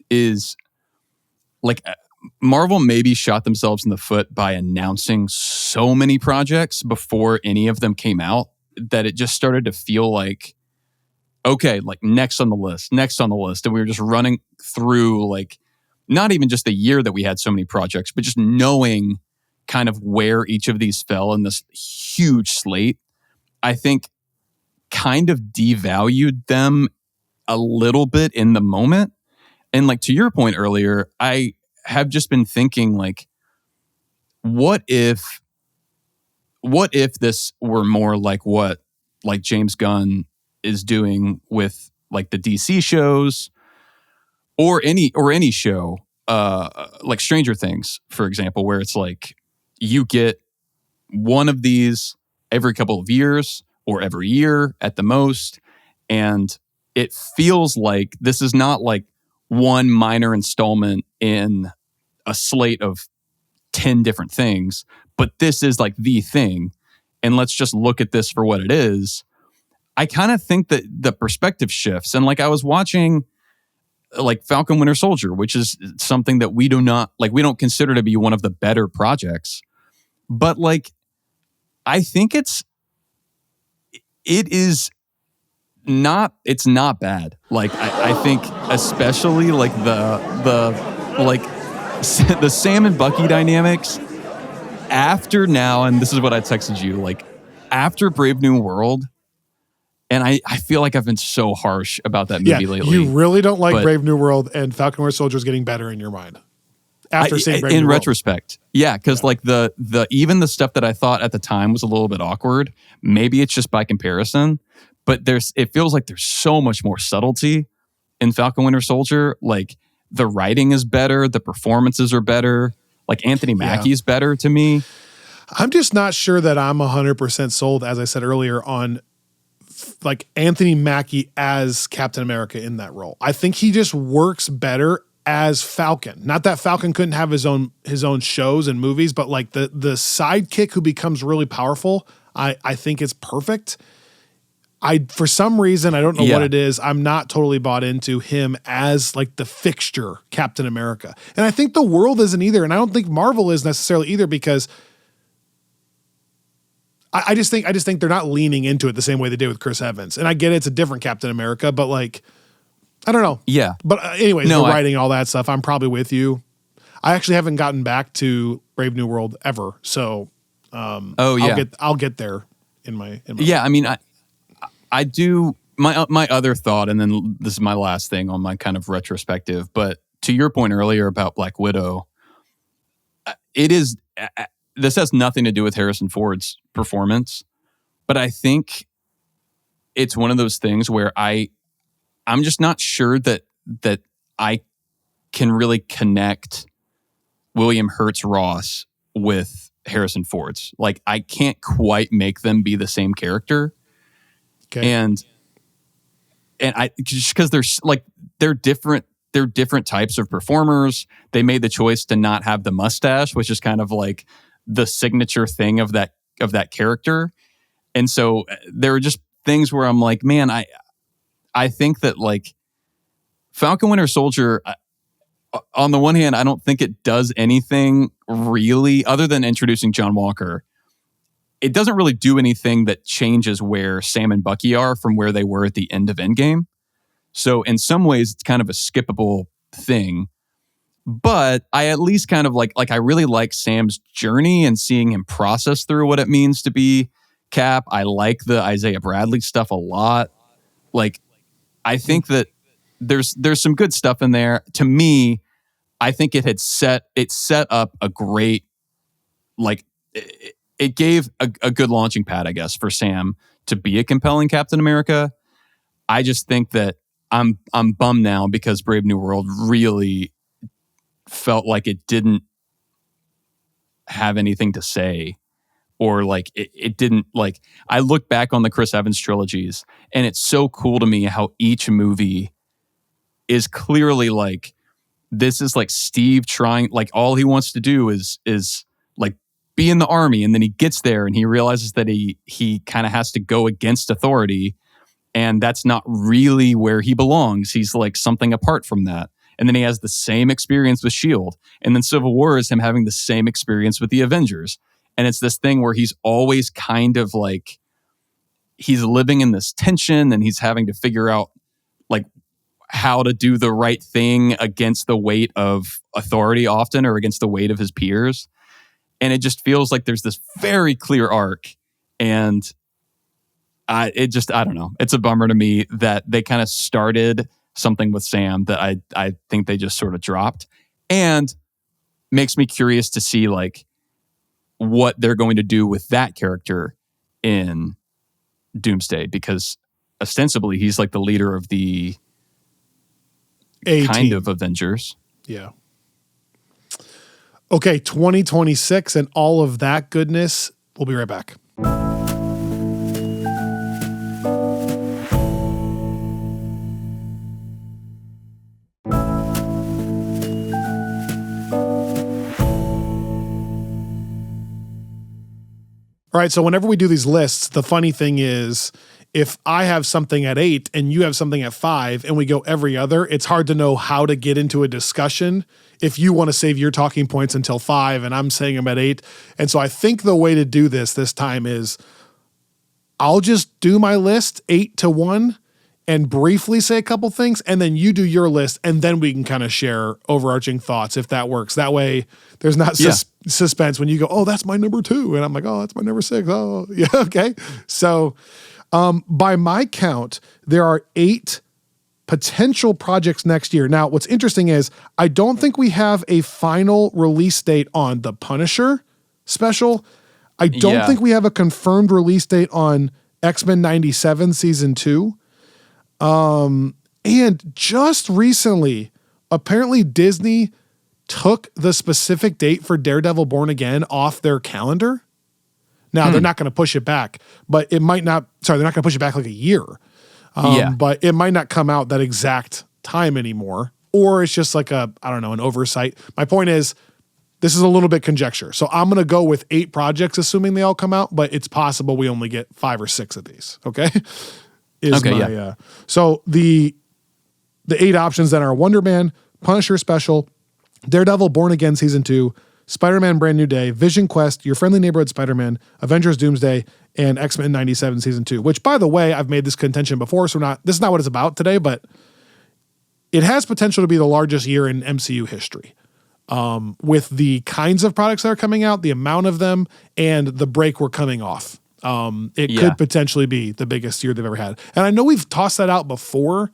is Marvel maybe shot themselves in the foot by announcing so many projects before any of them came out that it just started to feel okay, next on the list. And we were just running through not even just the year that we had so many projects, but just knowing kind of where each of these fell in this huge slate, I think kind of devalued them a little bit in the moment. And to your point earlier, I have just been thinking what if this were more what James Gunn is doing with the DC shows or any show like Stranger Things, for example, where it's you get one of these every couple of years or every year at the most, and it feels like this is not one minor installment in a slate of 10 different things, but this is the thing, and let's just look at this for what it is. I kind of think that the perspective shifts, and I was watching Falcon Winter Soldier, which is something that we don't consider to be one of the better projects, but I think it's not bad. I think especially the Sam and Bucky dynamics after now, and this is what I texted you, after Brave New World, and I feel like I've been so harsh about that movie lately. You really don't like Brave New World, and Falcon Winter Soldier is getting better in your mind. after seeing Brave in New World. retrospect. Yeah, because like the even the stuff that I thought at the time was a little bit awkward, maybe it's just by comparison, but it feels like there's so much more subtlety in Falcon Winter Soldier. Like the writing is better, the performances are better. Like Anthony Mackie's better to me. I'm just not sure that I'm 100% sold, as I said earlier, on like Anthony Mackie as Captain America in that role. I think he just works better as Falcon. Not that Falcon couldn't have his own shows and movies, but like the sidekick who becomes really powerful, I think it's perfect. For some reason, I don't know what it is, I'm not totally bought into him as like the fixture Captain America. And I think the world isn't either. And I don't think Marvel is necessarily either, because I just think they're not leaning into it the same way they did with Chris Evans. And I get it's a different Captain America, but like, I don't know. Yeah. But anyways, the writing and all that stuff, I'm probably with you. I actually haven't gotten back to Brave New World ever. So I'll get there in my yeah, I mean, I do my other thought, and then this is my last thing on my kind of retrospective, but to your point earlier about Black Widow, this has nothing to do with Harrison Ford's performance, but I think it's one of those things where I'm just not sure that I can really connect William Hurts Ross with Harrison Ford's. Like I can't quite make them be the same character. Okay. And I just because they're different types of performers. They made the choice to not have the mustache, which is kind of like the signature thing of that character. And so there are just things where I'm like, man, I think that like Falcon Winter Soldier, on the one hand, I don't think it does anything really other than introducing John Walker. It doesn't really do anything that changes where Sam and Bucky are from where they were at the end of Endgame. So in some ways, it's kind of a skippable thing. But I at least kind of like I really like Sam's journey and seeing him process through what it means to be Cap. I like the Isaiah Bradley stuff a lot. Like, I think that there's some good stuff in there. To me, I think it set up a great, like, it gave a good launching pad, I guess, for Sam to be a compelling Captain America. I just think that I'm bummed now because Brave New World really felt like it didn't have anything to say, or like it didn't, like, I look back on the Chris Evans trilogies and it's so cool to me how each movie is clearly like, this is like Steve trying, like all he wants to do is like be in the army, and then he gets there and he realizes that he kind of has to go against authority, and that's not really where he belongs. He's like something apart from that. And then he has the same experience with S.H.I.E.L.D. And then Civil War is him having the same experience with the Avengers. And it's this thing where he's always kind of like, he's living in this tension and he's having to figure out like how to do the right thing against the weight of authority often, or against the weight of his peers. And it just feels like there's this very clear arc. And I don't know. It's a bummer to me that they kind of started something with Sam that I think they just sort of dropped, and makes me curious to see like what they're going to do with that character in Doomsday, because ostensibly he's like the leader of the kind of Avengers. Yeah. Okay, 2026 and all of that goodness. We'll be right back. All right, so whenever we do these lists, the funny thing is, if I have something at 8 and you have something at 5 and we go every other, it's hard to know how to get into a discussion if you want to save your talking points until 5 and I'm saying I'm at 8. And so I think the way to do this time is I'll just do my list 8 to 1 and briefly say a couple things, and then you do your list, and then we can kind of share overarching thoughts if that works. That way there's not suspense when you go, oh, that's my number 2. And I'm like, oh, that's my number 6. Oh, yeah, okay. So by my count, there are 8 potential projects next year. Now, what's interesting is I don't think we have a final release date on the Punisher special. I don't think we have a confirmed release date on X-Men 97 season 2. And just recently, apparently Disney took the specific date for Daredevil Born Again off their calendar. Now, they're not going to push it back, but it might not, they're not going to push it back like a year. But it might not come out that exact time anymore. Or it's just like an oversight. My point is, this is a little bit conjecture. So I'm going to go with 8 projects, assuming they all come out, but it's possible we only get 5 or 6 of these. Okay. So the 8 options then are Wonder Man, Punisher Special, Daredevil Born Again Season 2, Spider-Man Brand New Day, Vision Quest, Your Friendly Neighborhood Spider-Man, Avengers Doomsday, and X-Men 97 Season 2, which, by the way, I've made this contention before, so this is not what it's about today, but it has potential to be the largest year in MCU history. With the kinds of products that are coming out, the amount of them, and the break we're coming off. It could potentially be the biggest year they've ever had. And I know we've tossed that out before,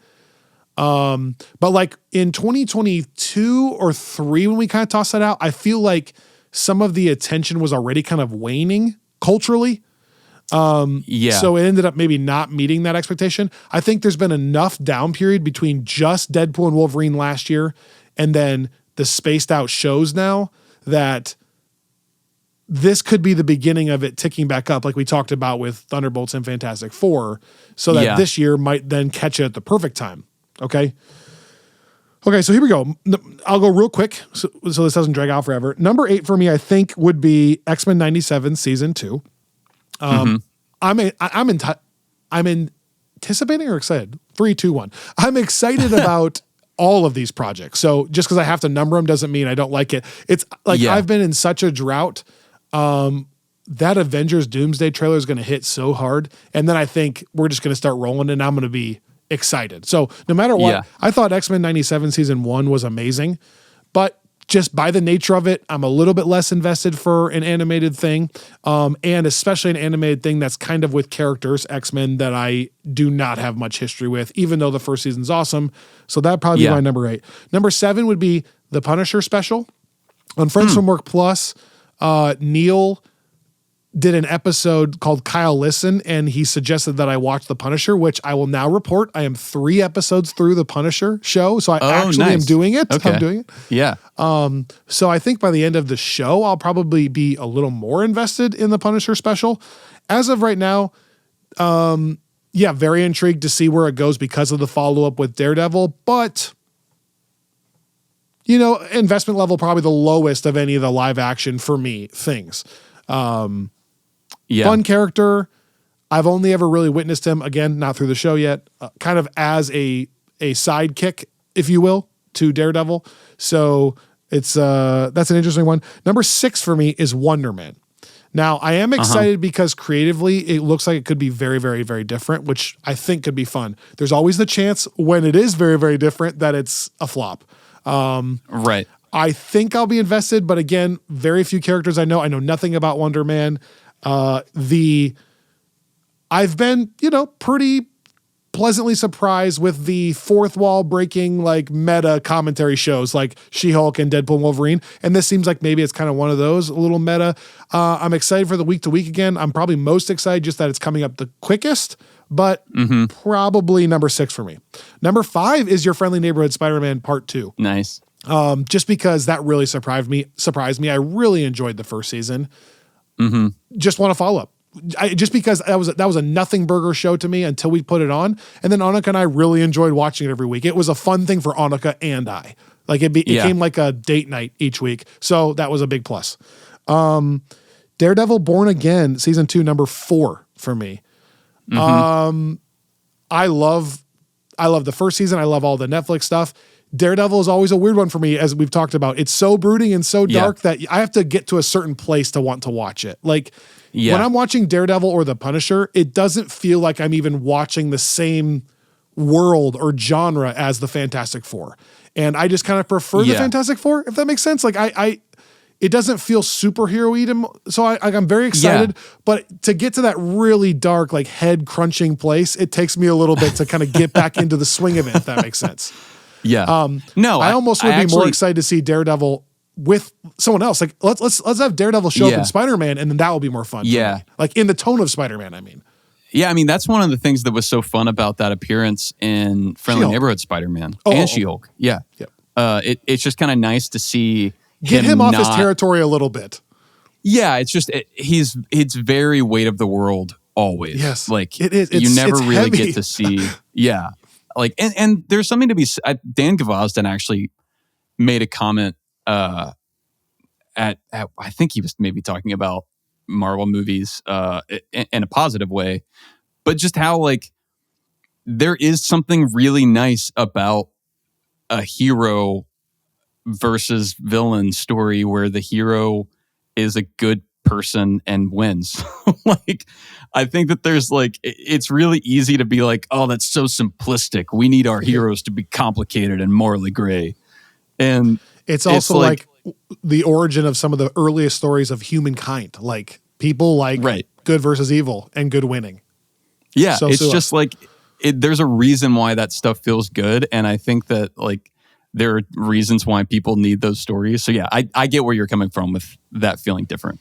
but like in 2022 or 3, when we kind of tossed that out, I feel like some of the attention was already kind of waning culturally. So it ended up maybe not meeting that expectation. I think there's been enough down period between just Deadpool and Wolverine last year and then the spaced out shows now that this could be the beginning of it ticking back up, like we talked about with Thunderbolts and Fantastic Four, so that this year might then catch it at the perfect time. Okay, so here we go. I'll go real quick so this doesn't drag out forever. Number 8 for me, I think, would be X-Men 97 Season 2. I'm anticipating or excited? 3, 2, 1. I'm excited about all of these projects. So just because I have to number them doesn't mean I don't like it. It's like I've been in such a drought. That Avengers Doomsday trailer is going to hit so hard. And then I think we're just going to start rolling and I'm going to be excited. So no matter what, I thought X-Men 97 Season 1 was amazing. But just by the nature of it, I'm a little bit less invested for an animated thing. And especially an animated thing that's kind of with characters, X-Men, that I do not have much history with, even though the first season's awesome. So that'd probably be my number 8. Number 7 would be the Punisher Special. On Friends from Work Plus, Neil did an episode called Kyle Listen, and he suggested that I watch The Punisher, which I will now report. I am 3 episodes through The Punisher show, so I am doing it. Okay. I'm doing it. Yeah. So I think by the end of the show, I'll probably be a little more invested in The Punisher Special. As of right now, very intrigued to see where it goes because of the follow-up with Daredevil, but investment level probably the lowest of any of the live action for me things. Fun character. I've only ever really witnessed him, again, not through the show yet, kind of as a sidekick, if you will, to Daredevil. So it's that's an interesting one. Number 6 for me is Wonder Man. Now, I am excited because creatively it looks like it could be very, very, very different, which I think could be fun. There's always the chance when it is very, very different that it's a flop. Right. I think I'll be invested, but again, very few characters I know. I know nothing about Wonder Man. I've been, pretty pleasantly surprised with the fourth wall breaking, like meta commentary shows like She-Hulk and Deadpool and Wolverine. And this seems like maybe it's kind of one of those, a little meta. I'm excited for the week to week again. I'm probably most excited just that it's coming up the quickest, but probably number 6 for me. Number 5 is Your Friendly Neighborhood Spider-Man Part 2. Nice. Just because that really surprised me. I really enjoyed the first season. Just want to follow up. Just because that was a nothing burger show to me until we put it on. And then Annika and I really enjoyed watching it every week. It was a fun thing for Annika and I. Like it became like a date night each week. So that was a big plus. Daredevil Born Again, season 2, number 4 for me. I love the first season. I love all the Netflix stuff. Daredevil is always a weird one for me, as we've talked about. It's so brooding and so dark that I have to get to a certain place to want to watch it. Like when I'm watching Daredevil or The Punisher, it doesn't feel like I'm even watching the same world or genre as the Fantastic Four. And I just kind of prefer the Fantastic Four, if that makes sense. Like it doesn't feel superhero-y so I'm very excited, but to get to that really dark, like head crunching place, it takes me a little bit to kind of get back into the swing of it, if that makes sense. Yeah. No, I almost would be more excited to see Daredevil with someone else. Like let's have Daredevil show up in Spider-Man, and then that will be more fun. Yeah. Like in the tone of Spider-Man, I mean. Yeah, I mean, that's one of the things that was so fun about that appearance in Friendly She-Hulk. Neighborhood Spider-Man and She-Hulk. Yeah. Yep. It's just kind of nice to see get him off his territory a little bit. Yeah, it's just it's very weight of the world always. Yes, like it is. You never really heavy. get to see. Yeah, like and there's something to be. Dan Gvozden actually made a comment at I think he was maybe talking about Marvel movies in a positive way, but just how like there is something really nice about a hero versus villain story where the hero is a good person and wins. Like, I think that there's like, it's really easy to be like, oh, that's so simplistic. We need our heroes to be complicated and morally gray. And it's also like the origin of some of the earliest stories of humankind, like people like good versus evil and good winning. Yeah. So it's just like, there's a reason why that stuff feels good. And I think that like, there are reasons why people need those stories. So yeah, I get where you're coming from with that feeling different.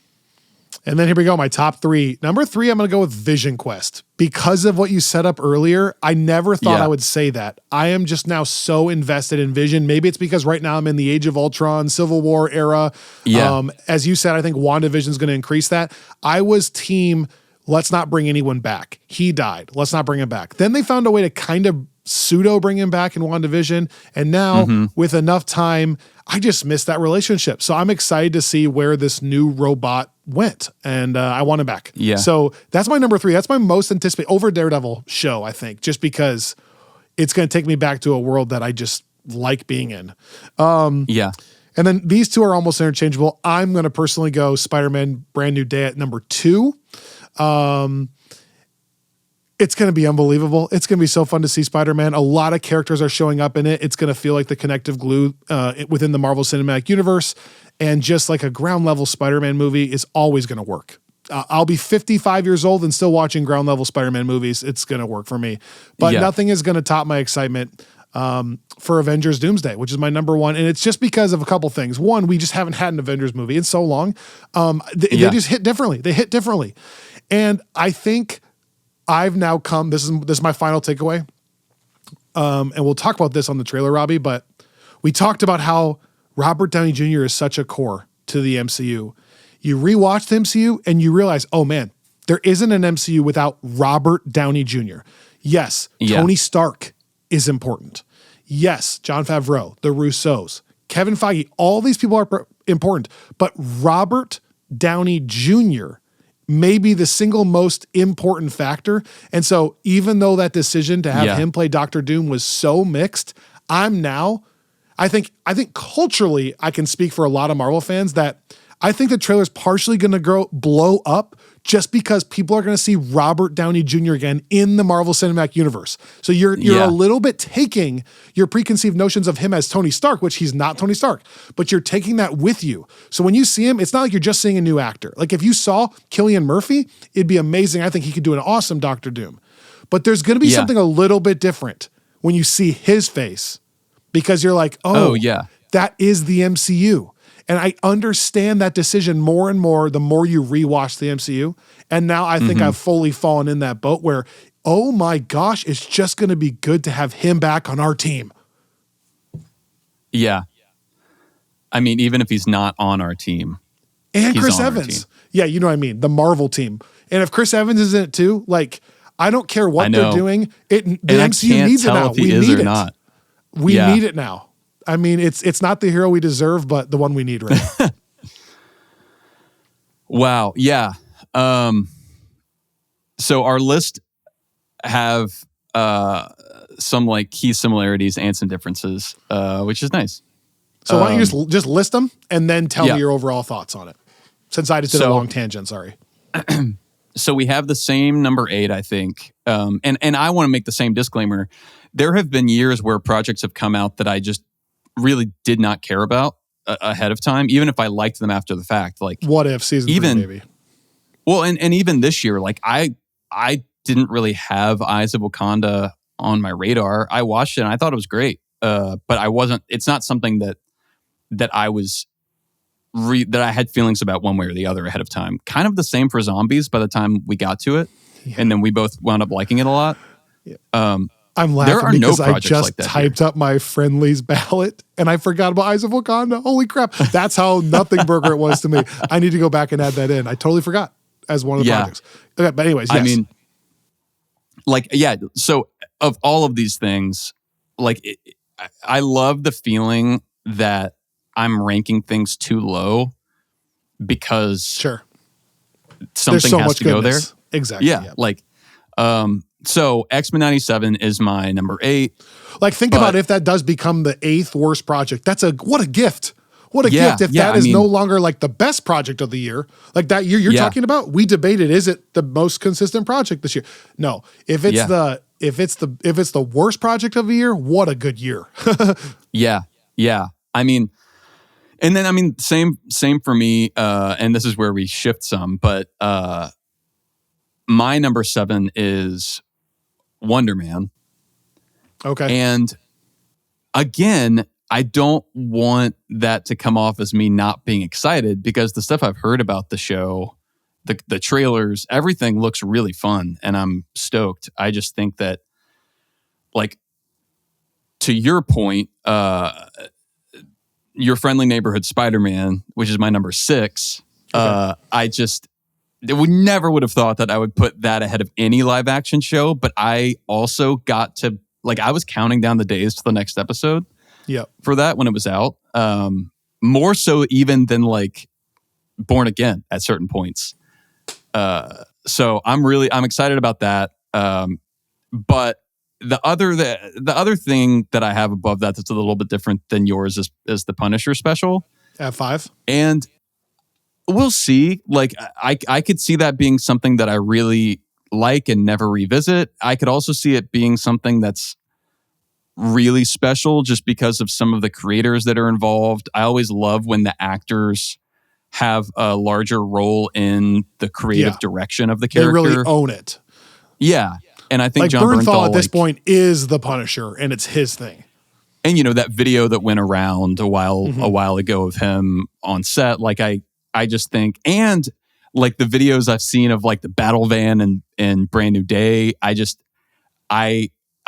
And then here we go, my top 3. Number 3, I'm going to go with Vision Quest. Because of what you set up earlier, I never thought I would say that. I am just now so invested in Vision. Maybe it's because right now I'm in the Age of Ultron, Civil War era. Yeah. As you said, I think WandaVision is going to increase that. I was team, let's not bring anyone back. He died. Let's not bring him back. Then they found a way to kind of pseudo bring him back in WandaVision. And now with enough time, I just missed that relationship. So I'm excited to see where this new robot went. And I want him back. Yeah. So that's my number 3. That's my most anticipated over Daredevil show, I think, just because it's going to take me back to a world that I just like being in. Yeah. And then these two are almost interchangeable. I'm going to personally go Spider-Man Brand New Day at number 2. It's going to be unbelievable. It's going to be so fun to see Spider-Man. A lot of characters are showing up in it. It's going to feel like the connective glue within the Marvel Cinematic Universe. And just like a ground level Spider-Man movie is always going to work. I'll be 55 years old and still watching ground level Spider-Man movies. It's going to work for me. But nothing is going to top my excitement for Avengers Doomsday, which is my number 1. And it's just because of a couple things. One, we just haven't had an Avengers movie in so long. They just hit differently. They hit differently. And I think I've now come, this is my final takeaway. And we'll talk about this on the trailer, Robbie, but we talked about how Robert Downey Jr. is such a core to the MCU. You rewatch the MCU and you realize, oh man, there isn't an MCU without Robert Downey Jr. Yes, Tony Stark is important. Yes, Jon Favreau, the Russos, Kevin Feige, all these people are important, but Robert Downey Jr. may be the single most important factor. And so even though that decision to have him play Dr. Doom was so mixed, I think culturally I can speak for a lot of Marvel fans that I think the trailer's partially going to blow up just because people are going to see Robert Downey Jr. again in the Marvel Cinematic Universe. So you're a little bit taking your preconceived notions of him as Tony Stark, which he's not Tony Stark, but you're taking that with you. So when you see him, it's not like you're just seeing a new actor. Like if you saw Cillian Murphy, it'd be amazing. I think he could do an awesome Dr. Doom. But there's going to be something a little bit different when you see his face because you're like, that is the MCU. And I understand that decision more and more the more you rewatch the MCU. And now I think I've fully fallen in that boat where, oh my gosh, it's just going to be good to have him back on our team. Yeah. I mean, even if he's not on our team. And Chris Evans. Yeah, you know what I mean? The Marvel team. And if Chris Evans is in it too, like, I don't care what they're doing. The MCU needs it now. We need it. We need it now. I mean, it's not the hero we deserve, but the one we need right now. Wow. Yeah. So our list have some like key similarities and some differences, which is nice. So why don't you just list them and then tell me your overall thoughts on it? Since I just did a long tangent, sorry. So we have the same number 8, I think. And I want to make the same disclaimer. There have been years where projects have come out that I just really did not care about. ahead of time, even if I liked them after the fact. Like What If season 3, maybe. Well, and even this year, like I didn't really have Eyes of Wakanda on my radar. I watched it and I thought it was great. But I wasn't. It's not something that I was that I had feelings about one way or the other ahead of time. Kind of the same for Zombies by the time we got to it, and then we both wound up liking it a lot. Yeah. I'm laughing because I just typed up my friendlies ballot and I forgot about Eyes of Wakanda. Holy crap. That's how nothing burger it was to me. I need to go back and add that in. I totally forgot as one of the projects. Okay, but anyways, yes. I mean, like, yeah. So of all of these things, like, I love the feeling that I'm ranking things too low because something has to go there. Exactly. Yeah. Like, so X-Men 97 is my number 8. Like, think about if that does become the 8th worst project. What a gift. What a gift if that is no longer like the best project of the year. Like that year you're talking about, we debated, is it the most consistent project this year? No. If it's the worst project of the year, what a good year. Yeah. I mean, and then same for me, and this is where we shift some, but my number 7 is Wonder Man. Okay. And again, I don't want that to come off as me not being excited because the stuff I've heard about the show, the trailers, everything looks really fun and I'm stoked. I just think that, like, to your point, Your Friendly Neighborhood Spider-Man, which is my number 6, we never would have thought that I would put that ahead of any live action show, but I also got to, like, I was counting down the days to the next episode for that when it was out. More so even than like Born Again at certain points. So I'm excited about that. But the other thing that I have above that's a little bit different than yours is the Punisher special. At 5. And we'll see. Like, I could see that being something that I really like and never revisit. I could also see it being something that's really special just because of some of the creators that are involved. I always love when the actors have a larger role in the creative direction of the character. They really own it. Yeah. And I think like John Bernthal at this point is the Punisher and it's his thing. And that video that went around a while ago of him on set, like I just think, and like the videos I've seen of like the battle van and Brand New Day,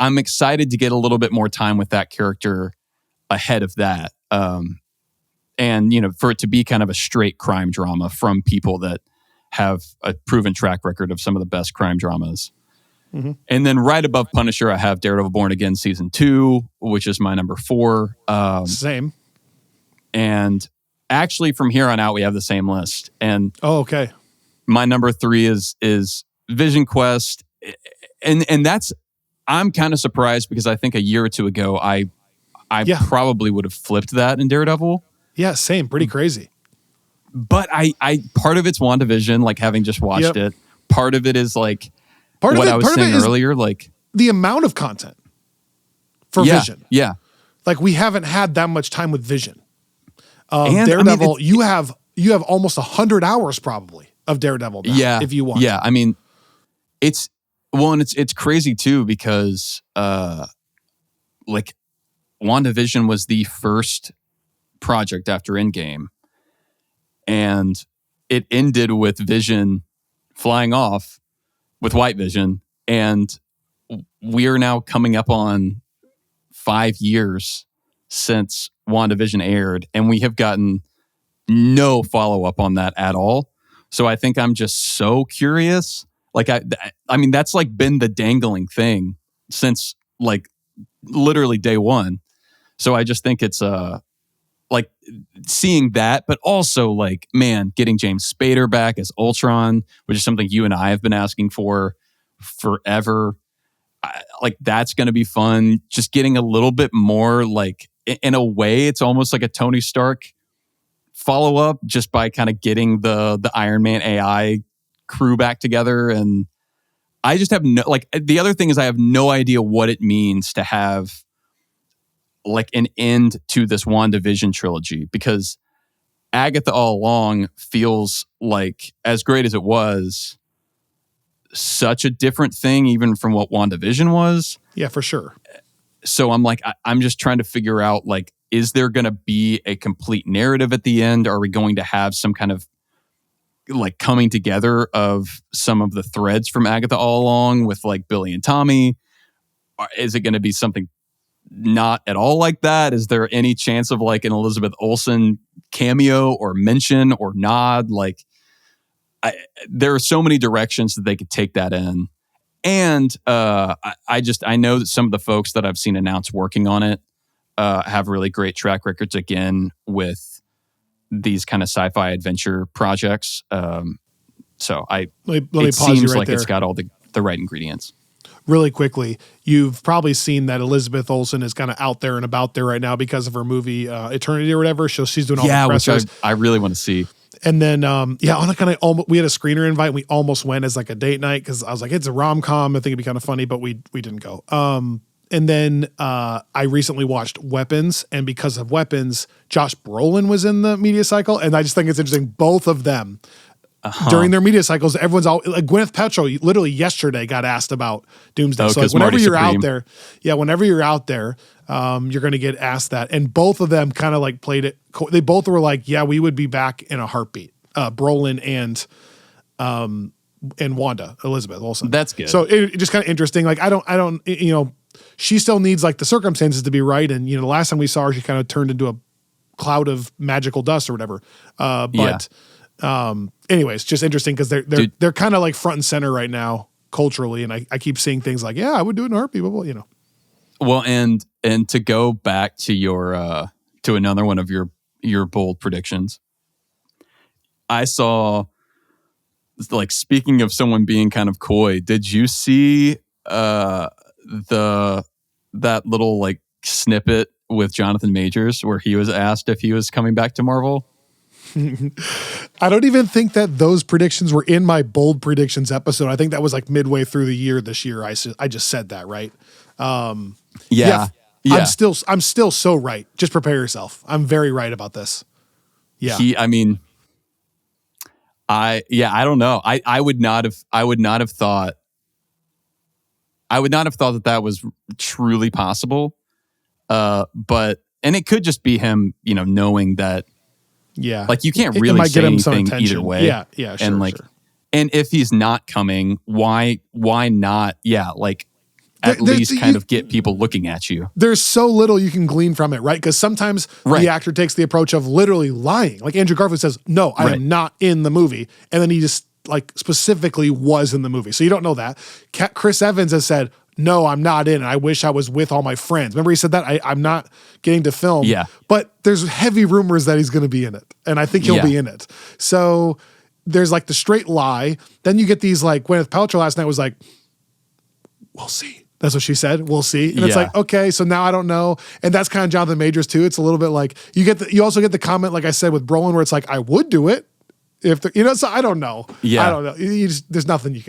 I'm excited to get a little bit more time with that character ahead of that. And for it to be kind of a straight crime drama from people that have a proven track record of some of the best crime dramas. Mm-hmm. And then right above Punisher, I have Daredevil Born Again Season 2, which is my number 4. Same. And actually from here on out, we have the same list. And okay. My number 3 is Vision Quest. And that's, I'm kind of surprised because I think a year or two ago, I probably would have flipped that in Daredevil. Yeah, same. Pretty crazy. But I part of it's WandaVision, like having just watched it. Part of it is like I was saying earlier, like the amount of content for Vision. Yeah. Like we haven't had that much time with Vision. Daredevil, you have almost 100 hours probably of Daredevil now, if you want. Yeah, I mean, it's crazy too because like WandaVision was the first project after Endgame, and it ended with Vision flying off with White Vision, and we are now coming up on 5 years since WandaVision aired, and we have gotten no follow-up on that at all. So I think I'm just so curious. Like, I mean, that's like been the dangling thing since like literally day one. So I just think it's like seeing that, but also like, man, getting James Spader back as Ultron, which is something you and I have been asking for forever. Like that's going to be fun. Just getting a little bit more like, in a way, it's almost like a Tony Stark follow up just by kind of getting the Iron Man AI crew back together. And I just have the other thing is I have no idea what it means to have like an end to this WandaVision trilogy, because Agatha All Along feels like, as great as it was, such a different thing even from what WandaVision was. Yeah, for sure. So I'm like, I'm just trying to figure out, like, is there going to be a complete narrative at the end? Are we going to have some kind of like coming together of some of the threads from Agatha All Along with like Billy and Tommy? Or is it going to be something not at all like that? Is there any chance of like an Elizabeth Olsen cameo or mention or nod? Like, there are so many directions that they could take that in. And I know that some of the folks that I've seen announce working on it have really great track records again with these kind of sci-fi adventure projects. So it seems like it's got all the right ingredients. Really quickly, you've probably seen that Elizabeth Olsen is kind of out there and about there right now because of her movie Eternity or whatever. So she's doing all the pressers. Which I really want to see. And then, on a kind of, we had a screener invite. And we almost went as like a date night because I was like, it's a rom-com. I think it'd be kind of funny, but we didn't go. And then I recently watched Weapons, and because of Weapons, Josh Brolin was in the media cycle, and I just think it's interesting. Both of them during their media cycles, everyone's all like Gwyneth Paltrow. Literally yesterday got asked about Doomsday. So like, whenever you're out there, you're going to get asked that. And both of them kind of like played it. They both were like, yeah, we would be back in a heartbeat. Brolin and Wanda, Elizabeth Olsen. That's good. So it just kind of interesting. Like, I don't, she still needs like the circumstances to be right. And, the last time we saw her, she kind of turned into a cloud of magical dust or whatever. Anyways, just interesting because they're kind of like front and center right now culturally. And I keep seeing things like, yeah, I would do it in a heartbeat, Well, and to go back to your to another one of your bold predictions, I saw, like, speaking of someone being kind of coy, did you see that little like snippet with Jonathan Majors where he was asked if he was coming back to Marvel? I don't even think that those predictions were in my bold predictions episode. I think that was like midway through the year this year. I just said that, right? Yeah. I'm still so right. Just prepare yourself. I'm very right about this. Yeah. I don't know. I would not have thought that was truly possible. But it could just be him, knowing that. Yeah. Like, you can't really say anything either way. Yeah, sure. Sure. And if he's not coming, why not? Yeah, like at least kind of get people looking at you. There's so little you can glean from it, right? Because sometimes the actor takes the approach of literally lying. Like Andrew Garfield says, no, I am not in the movie. And then he just like specifically was in the movie. So you don't know that. Chris Evans has said, no, I'm not in. I wish I was with all my friends. Remember he said that? I'm not getting to film. Yeah. But there's heavy rumors that he's going to be in it. And I think he'll be in it. So there's like the straight lie. Then you get these like Gwyneth Paltrow last night was like, we'll see. That's what she said. We'll see. And it's like, okay, so now I don't know. And that's kind of Jonathan Majors too. It's a little bit like you also get the comment, like I said, with Brolin, where it's like, I would do it if so I don't know. Yeah. I don't know. There's nothing you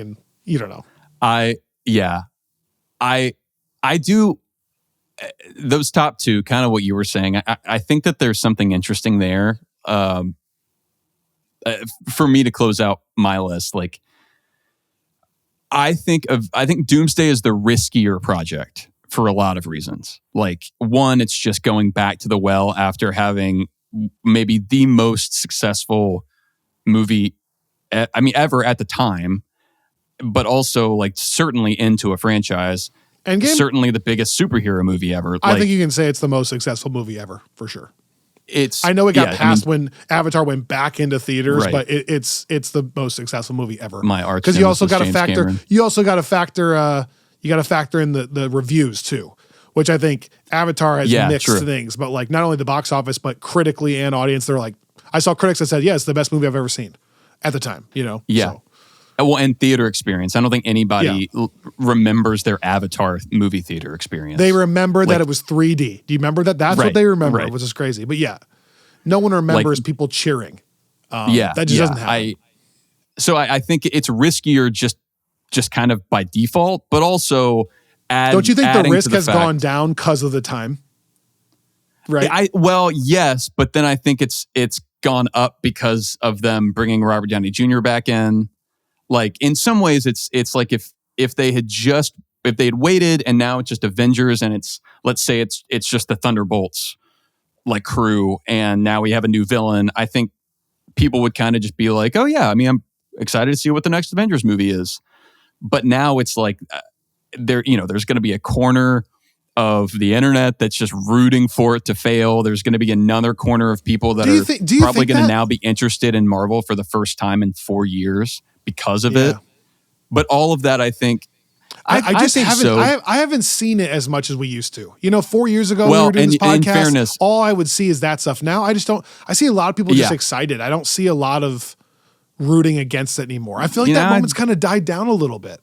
don't know. I do those top two, kind of what you were saying. I think that there's something interesting there. For me to close out my list, like I think Doomsday is the riskier project for a lot of reasons. Like, one, it's just going back to the well after having maybe the most successful movie, ever at the time, but also like certainly into a franchise. Endgame? Certainly the biggest superhero movie ever. I think you can say it's the most successful movie ever, for sure. I know it got passed when Avatar went back into theaters, but it's the most successful movie ever. My arch, because you also got to factor in the reviews too, which I think Avatar has mixed things. But like not only the box office, but critically and audience, they're like, I saw critics that said, it's the best movie I've ever seen at the time. Yeah. So. Well, and theater experience. I don't think anybody remembers their Avatar movie theater experience. They remember that it was 3D. Do you remember that? That's what they remember, which is crazy. But no one remembers people cheering. That just doesn't happen. I think it's riskier just kind of by default, but also don't you think the risk has gone down because of the time? right? Yes, but then I think it's gone up because of them bringing Robert Downey Jr. back in. Like in some ways, it's like if they had waited and now it's just Avengers and let's say it's just the Thunderbolts like crew and now we have a new villain. I think people would kind of just be like, oh yeah, I mean, I'm excited to see what the next Avengers movie is. But now it's like there's going to be a corner of the internet that's just rooting for it to fail. There's going to be another corner of people that are probably going to now be interested in Marvel for the first time in 4 years because of it. But all of that, I think, I just think haven't. so. I haven't seen it as much as we used to. 4 years ago, we were doing this podcast. In fairness, all I would see is that stuff. Now I just don't. I see a lot of people just excited. I don't see a lot of rooting against it anymore. I feel like that moment's kind of died down a little bit.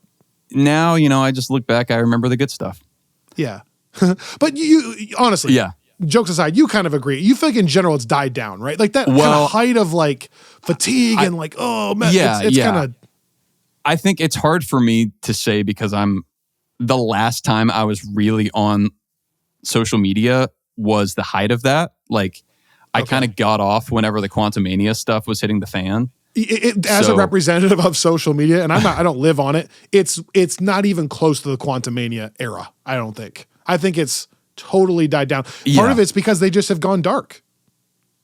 Now, I just look back. I remember the good stuff. Yeah, but you honestly, jokes aside, you kind of agree. You feel like in general it's died down, right? Like that kind of height of like fatigue and like, oh man, it's kind of. I think it's hard for me to say because the last time I was really on social media was the height of that. Like I kind of got off whenever the Quantumania stuff was hitting the fan. As a representative of social media, and I don't live on it, it's not even close to the Quantumania era, I don't think. I think it's totally died down. Part of it's because they just have gone dark.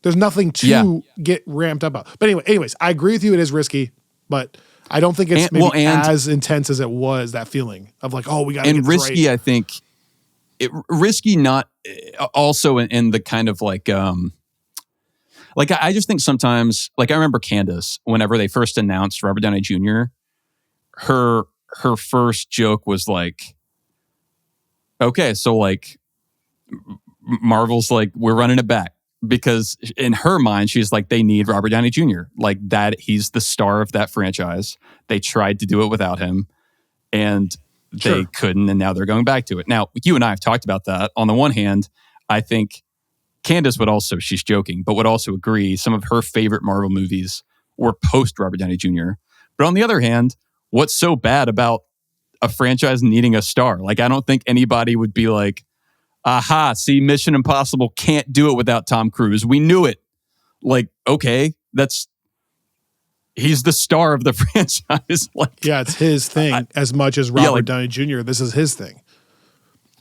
There's nothing to get ramped up about. But anyways, I agree with you, it is risky, but I don't think it's as intense as it was, that feeling of like, oh, we got to get this risky, right. I think, risky not also in the kind of like I just think sometimes, like I remember Candace, whenever they first announced Robert Downey Jr., her first joke was like, okay, so like Marvel's like, we're running it back. Because in her mind, she's like, they need Robert Downey Jr. Like that, he's the star of that franchise. They tried to do it without him and they couldn't, and now they're going back to it. Now, you and I have talked about that. On the one hand, I think Candace would also, she's joking, but would also agree some of her favorite Marvel movies were post Robert Downey Jr. But on the other hand, what's so bad about a franchise needing a star? Like, I don't think anybody would be like, aha, see, Mission Impossible can't do it without Tom Cruise. We knew it. Like, okay, he's the star of the franchise. Like, it's his thing as much as Robert Downey Jr. This is his thing.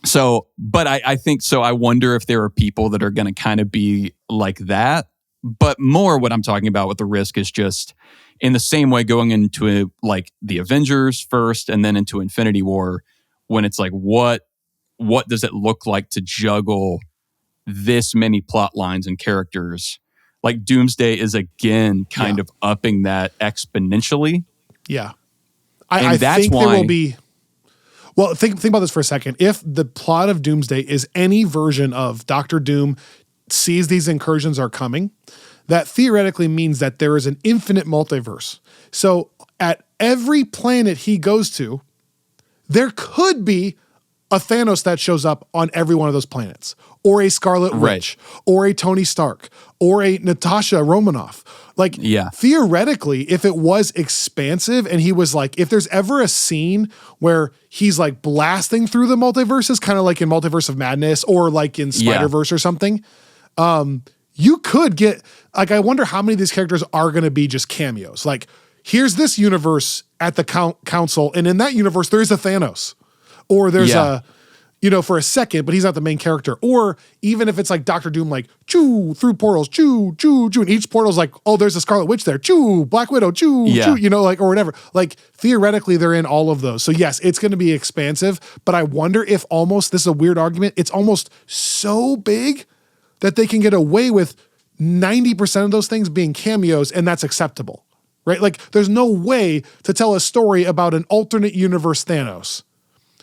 So, but I think so. I wonder if there are people that are going to kind of be like that. But more what I'm talking about with the risk is just in the same way going into like the Avengers first and then into Infinity War, when it's like, what does it look like to juggle this many plot lines and characters? Like Doomsday is again kind of upping that exponentially. Yeah. I think there will be... Well, think about this for a second. If the plot of Doomsday is any version of Doctor Doom sees these incursions are coming, that theoretically means that there is an infinite multiverse. So at every planet he goes to, there could be a Thanos that shows up on every one of those planets, or a Scarlet Witch, or a Tony Stark, or a Natasha Romanoff. Like, theoretically, if it was expansive and he was like, if there's ever a scene where he's like blasting through the multiverses, kind of like in Multiverse of Madness or like in Spider-Verse or something, you could get, like, I wonder how many of these characters are going to be just cameos. Like, here's this universe at the council, and in that universe, there is a Thanos. Or there's for a second, but he's not the main character. Or even if it's like Doctor Doom, like, choo, through portals, choo, choo, choo. And each portal's like, oh, there's a Scarlet Witch there, choo, Black Widow, choo, choo, like, or whatever. Like, theoretically, they're in all of those. So yes, it's going to be expansive, but I wonder if this is a weird argument, it's almost so big that they can get away with 90% of those things being cameos, and that's acceptable, right? Like, there's no way to tell a story about an alternate universe Thanos.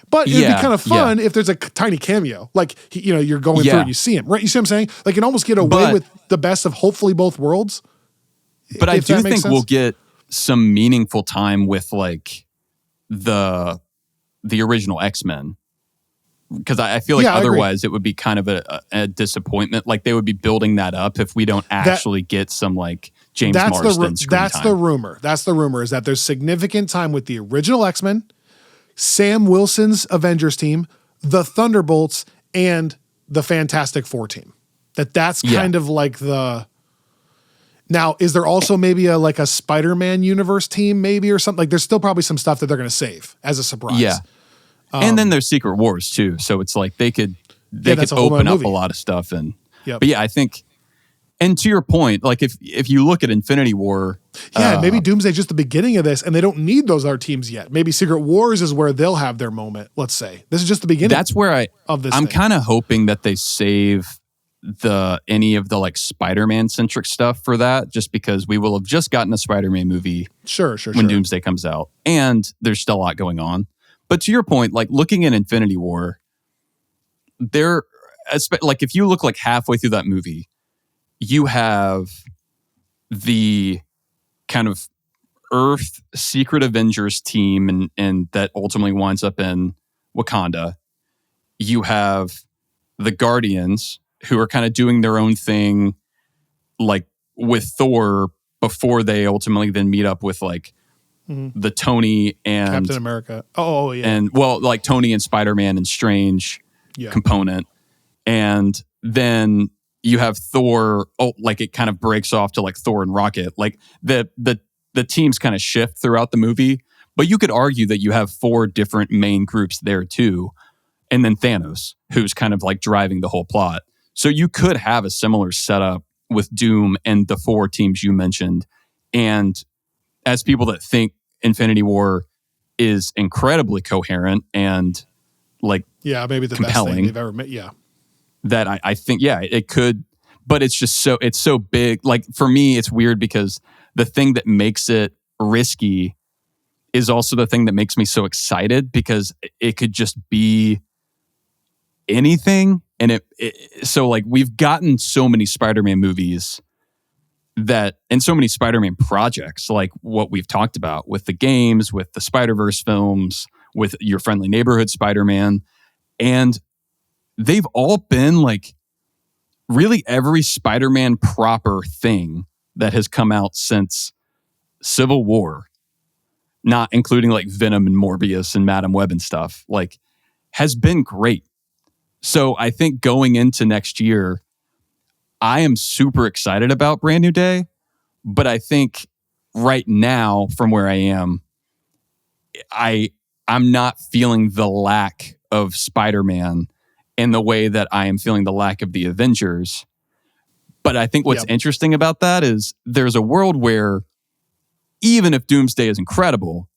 But it'd be kind of fun if there's a tiny cameo. Like, you're going through it, you see him, right? You see what I'm saying? Like, you can almost get away with the best of hopefully both worlds. But I do think we'll get some meaningful time with, like, the original X-Men. Because I feel like otherwise it would be kind of a disappointment. Like, they would be building that up if we don't actually get some, like, James Marsden screen time. That's the rumor. That's the rumor, is that there's significant time with the original X-Men, Sam Wilson's Avengers team, the Thunderbolts, and the Fantastic Four team. That's kind of like the. Now, is there also maybe a Spider-Man universe team maybe or something? Like there's still probably some stuff that they're going to save as a surprise. Yeah. And then there's Secret Wars too. So it's like they could open up a lot of stuff. And but yeah, I think, and to your point, like if you look at Infinity War. Yeah, maybe Doomsday's just the beginning of this and they don't need those other teams yet. Maybe Secret Wars is where they'll have their moment, let's say. This is just the beginning. That's where I'm kind of hoping that they save any of the like Spider-Man centric stuff for that, just because we will have just gotten a Spider-Man movie when Doomsday comes out. And there's still a lot going on. But to your point, like looking at Infinity War, like if you look like halfway through that movie, you have the kind of Earth Secret Avengers team and that ultimately winds up in Wakanda. You have the Guardians who are kind of doing their own thing, like with Thor before they ultimately then meet up with like the Tony and Captain America. Oh yeah. And like Tony and Spider-Man and Strange component. And then you have Thor, like it kind of breaks off to like Thor and Rocket. Like the teams kind of shift throughout the movie, but you could argue that you have 4 different main groups there too. And then Thanos, who's kind of like driving the whole plot. So you could have a similar setup with Doom and the 4 teams you mentioned. And as people that think Infinity War is incredibly coherent and like maybe the compelling, best thing they've ever made. Yeah. That I think, it could, but it's just it's so big. Like for me, it's weird because the thing that makes it risky is also the thing that makes me so excited, because it could just be anything. And so like we've gotten so many Spider-Man movies and so many Spider-Man projects, like what we've talked about with the games, with the Spider-Verse films, with Your Friendly Neighborhood Spider-Man. And they've all been like really every Spider-Man proper thing that has come out since Civil War, not including like Venom and Morbius and Madam Web and stuff, like has been great. So I think going into next year, I am super excited about Brand New Day, but I think right now from where I am, I'm not feeling the lack of Spider-Man in the way that I am feeling the lack of the Avengers. But I think what's interesting about that is there's a world where even if Doomsday is incredible,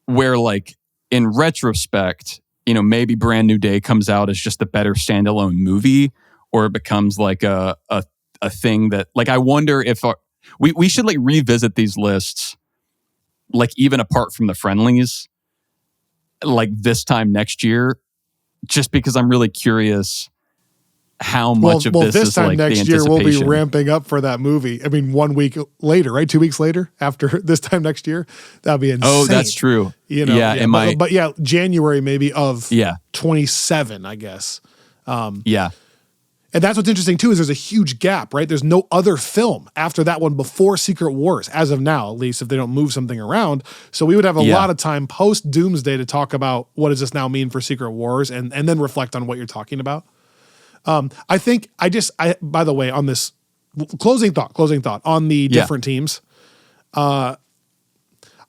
where like in retrospect, maybe Brand New Day comes out as just a better standalone movie, or it becomes like a thing that like, I wonder if we should like revisit these lists, like even apart from the friendlies, like this time next year, just because I'm really curious how much of this is like the anticipation. This time next year, we'll be ramping up for that movie. I mean, 1 week later, right? 2 weeks later, after this time next year, that'll be insane. Oh, that's true. But January maybe of 27, I guess. And that's what's interesting too, is there's a huge gap, right? There's no other film after that one before Secret Wars, as of now, at least, if they don't move something around. So we would have a lot of time post Doomsday to talk about what does this now mean for Secret Wars, and then reflect on what you're talking about. I think by the way, on this closing thought on the different teams,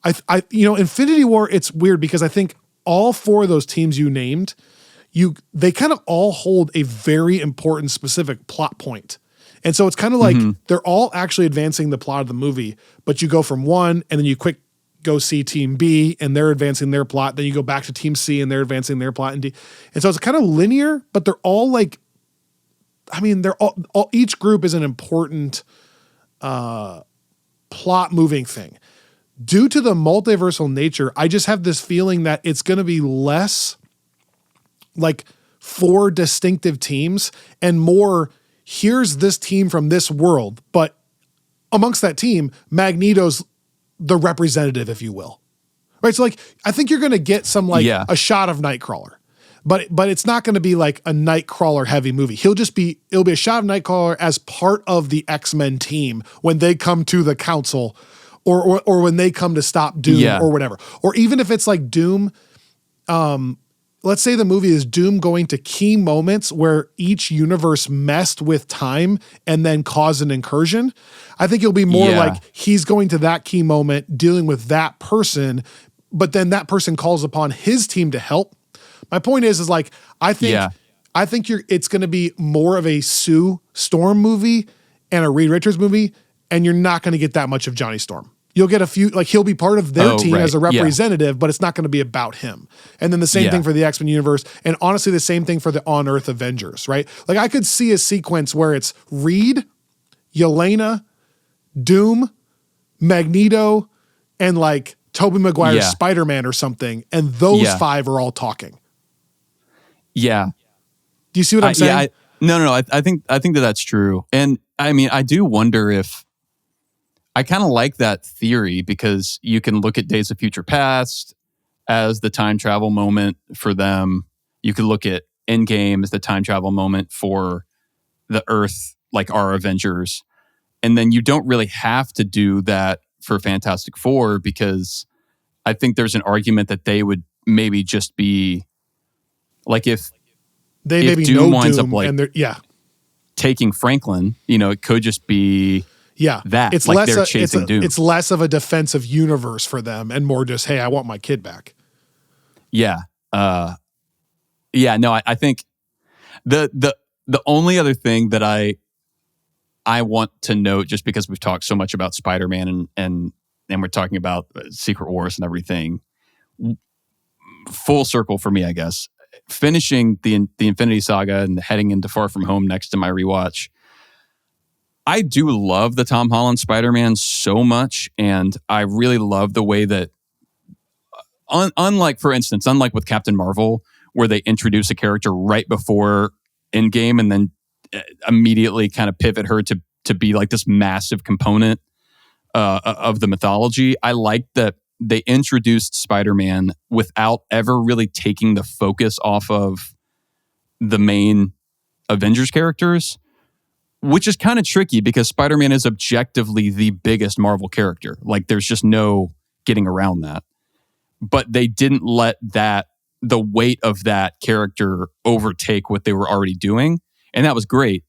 Infinity War, it's weird because I think all 4 of those teams you named, they kind of all hold a very important specific plot point. And so it's kind of like they're all actually advancing the plot of the movie, but you go from one and then you go see team B and they're advancing their plot. Then you go back to team C and they're advancing their plot. And so it's kind of linear, but they're all like, they're all each group is an important plot moving thing. Due to the multiversal nature, I just have this feeling that it's going to be less like 4 distinctive teams and more, here's this team from this world, but amongst that team, Magneto's the representative, if you will. Right? So like, I think you're going to get some like a shot of Nightcrawler, but it's not going to be like a Nightcrawler heavy movie. It'll be a shot of Nightcrawler as part of the X-Men team when they come to the council or when they come to stop Doom or whatever. Or even if it's like Doom, let's say the movie is Doom going to key moments where each universe messed with time and then caused an incursion. I think it'll be more like he's going to that key moment, dealing with that person, but then that person calls upon his team to help. My point is like, I think it's going to be more of a Sue Storm movie and a Reed Richards movie, and you're not going to get that much of Johnny Storm. You'll get a few, like he'll be part of their team as a representative, but it's not going to be about him. And then the same thing for the X-Men universe. And honestly, the same thing for the On-Earth Avengers, right? Like I could see a sequence where it's Reed, Yelena, Doom, Magneto, and like Tobey Maguire's Spider-Man or something. And those five are all talking. Yeah. Do you see what I'm saying? No. I think that's true. And I mean, I do wonder if, I kind of like that theory because you can look at Days of Future Past as the time travel moment for them. You could look at Endgame as the time travel moment for the Earth, like our Avengers. And then you don't really have to do that for Fantastic Four because I think there's an argument that they would maybe just be like if Doom winds up like taking Franklin, it could just be that it's like less they're chasing Doom. It's less of a defensive universe for them and more just, hey, I want my kid back. Yeah. No, I think the only other thing that I want to note, just because we've talked so much about Spider-Man and we're talking about Secret Wars and everything, full circle for me, I guess. Finishing the Infinity Saga and heading into Far From Home next to my rewatch, I do love the Tom Holland Spider-Man so much, and I really love the way that, unlike with Captain Marvel, where they introduce a character right before Endgame and then immediately kind of pivot her to be like this massive component of the mythology. I like that they introduced Spider-Man without ever really taking the focus off of the main Avengers characters, which is kind of tricky because Spider-Man is objectively the biggest Marvel character. Like there's just no getting around that. But they didn't let the weight of that character overtake what they were already doing. And that was great.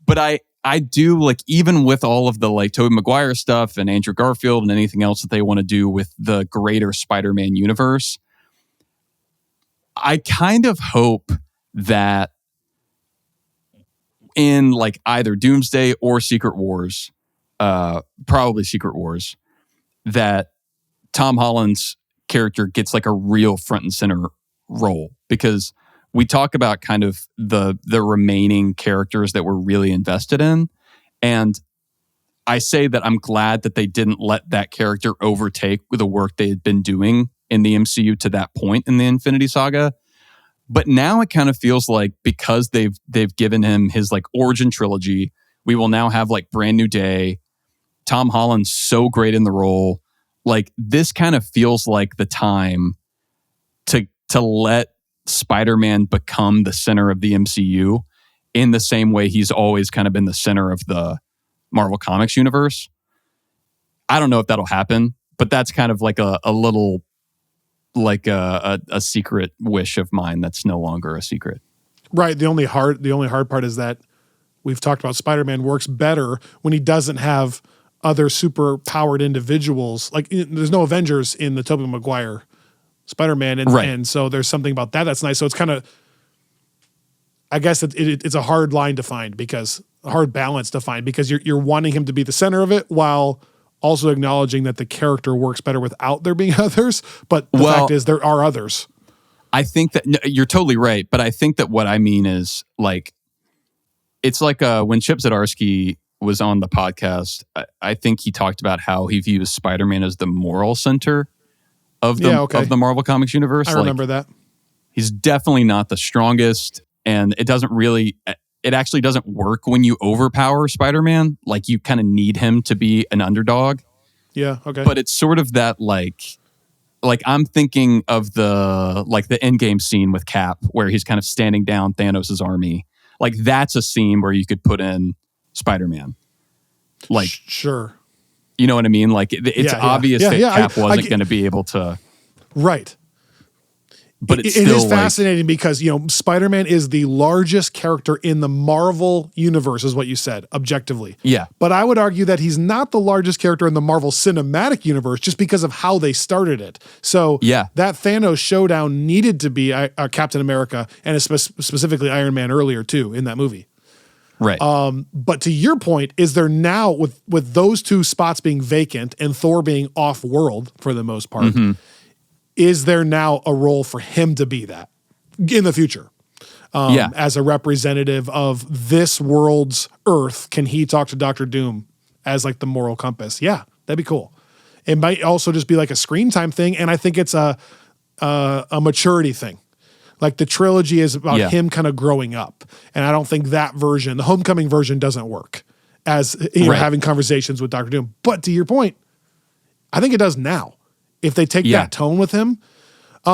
But I do, like, even with all of the like Tobey Maguire stuff and Andrew Garfield and anything else that they want to do with the greater Spider-Man universe, I kind of hope that in like either Doomsday or Secret Wars, probably Secret Wars, that Tom Holland's character gets like a real front and center role, because we talk about kind of the remaining characters that we're really invested in. And I say that I'm glad that they didn't let that character overtake the work they had been doing in the MCU to that point in the Infinity Saga. But now it kind of feels like, because they've given him his like origin trilogy, we will now have like Brand New Day. Tom Holland's so great in the role. Like this kind of feels like the time to let Spider-Man become the center of the MCU in the same way he's always kind of been the center of the Marvel Comics universe. I don't know if that'll happen, but that's kind of like a little, like a secret wish of mine that's no longer a secret. Right. The only hard part is that we've talked about Spider-Man works better when he doesn't have other super powered individuals. Like there's no Avengers in the Tobey Maguire Spider-Man. And so there's something about that that's nice. So it's kind of, I guess it's a hard line to find, because a hard balance to find, because you're wanting him to be the center of it while also acknowledging that the character works better without there being others. But the fact is there are others. I think that you're totally right. But I think that what I mean is like, it's like when Chip Zdarsky was on the podcast, I think he talked about how he views Spider-Man as the moral center of the Marvel Comics universe. I remember that. He's definitely not the strongest, and it actually doesn't work when you overpower Spider-Man. Like you kind of need him to be an underdog. Yeah, okay. But it's sort of that like I'm thinking of the Endgame scene with Cap, where he's kind of standing down Thanos' army. Like that's a scene where you could put in Spider-Man. Like sure. You know what I mean? Like it's obvious that Cap wasn't going to be able to. Right. but it's it still is fascinating because, Spider-Man is the largest character in the Marvel universe, is what you said, objectively. Yeah. But I would argue that he's not the largest character in the Marvel Cinematic Universe just because of how they started it. So that Thanos showdown needed to be Captain America and specifically Iron Man earlier too in that movie. Right. But to your point, is there now with those two spots being vacant and Thor being off-world for the most part, is there now a role for him to be that in the future? As a representative of this world's Earth, can he talk to Dr. Doom as like the moral compass? Yeah, that'd be cool. It might also just be like a screen time thing, and I think it's a maturity thing. Like the trilogy is about him kind of growing up, and I don't think that version, the Homecoming version, doesn't work as having conversations with Dr. Doom. But to your point, I think it does now. If they take that tone with him,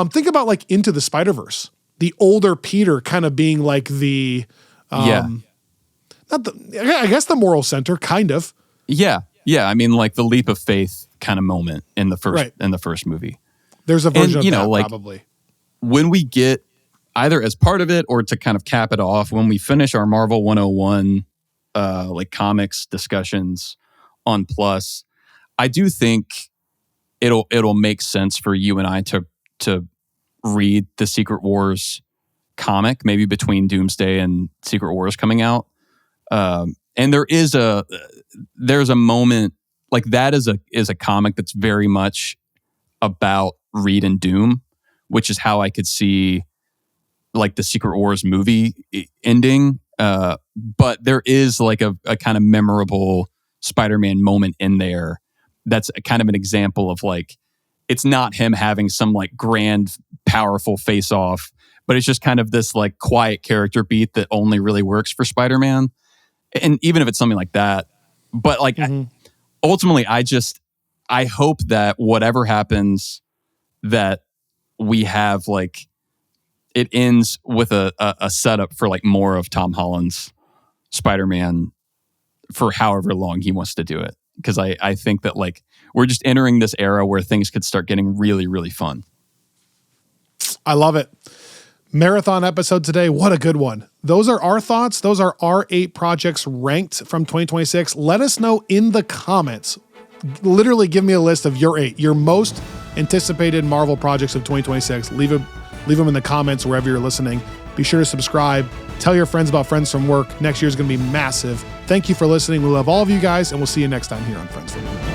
think about like Into the Spider-Verse, the older Peter kind of being like the, I guess the moral center, kind of. Yeah. I mean, like the leap of faith kind of moment in the first movie. There's a version of that probably. When we get either as part of it or to kind of cap it off, when we finish our Marvel 101 comics discussions on Plus, I do think it'll make sense for you and I to read the Secret Wars comic, maybe between Doomsday and Secret Wars coming out. And there's a moment like that is a comic that's very much about Reed and Doom, which is how I could see like the Secret Wars movie ending. But there is like a kind of memorable Spider-Man moment in there. That's kind of an example of like, it's not him having some like grand, powerful face off, but it's just kind of this like quiet character beat that only really works for Spider-Man. And even if it's something like that, but like ultimately I hope that whatever happens, that we have like, it ends with a setup for like more of Tom Holland's Spider-Man for however long he wants to do it. Because I think that like we're just entering this era where things could start getting really, really fun. I love it. Marathon episode today. What a good one. Those are our thoughts. Those are our 8 projects ranked from 2026. Let us know in the comments. Literally give me a list of your 8, your most anticipated Marvel projects of 2026. Leave them in the comments wherever you're listening. Be sure to subscribe. Tell your friends about Friends from Work. Next year is going to be massive. Thank you for listening. We love all of you guys, and we'll see you next time here on Friends from Work.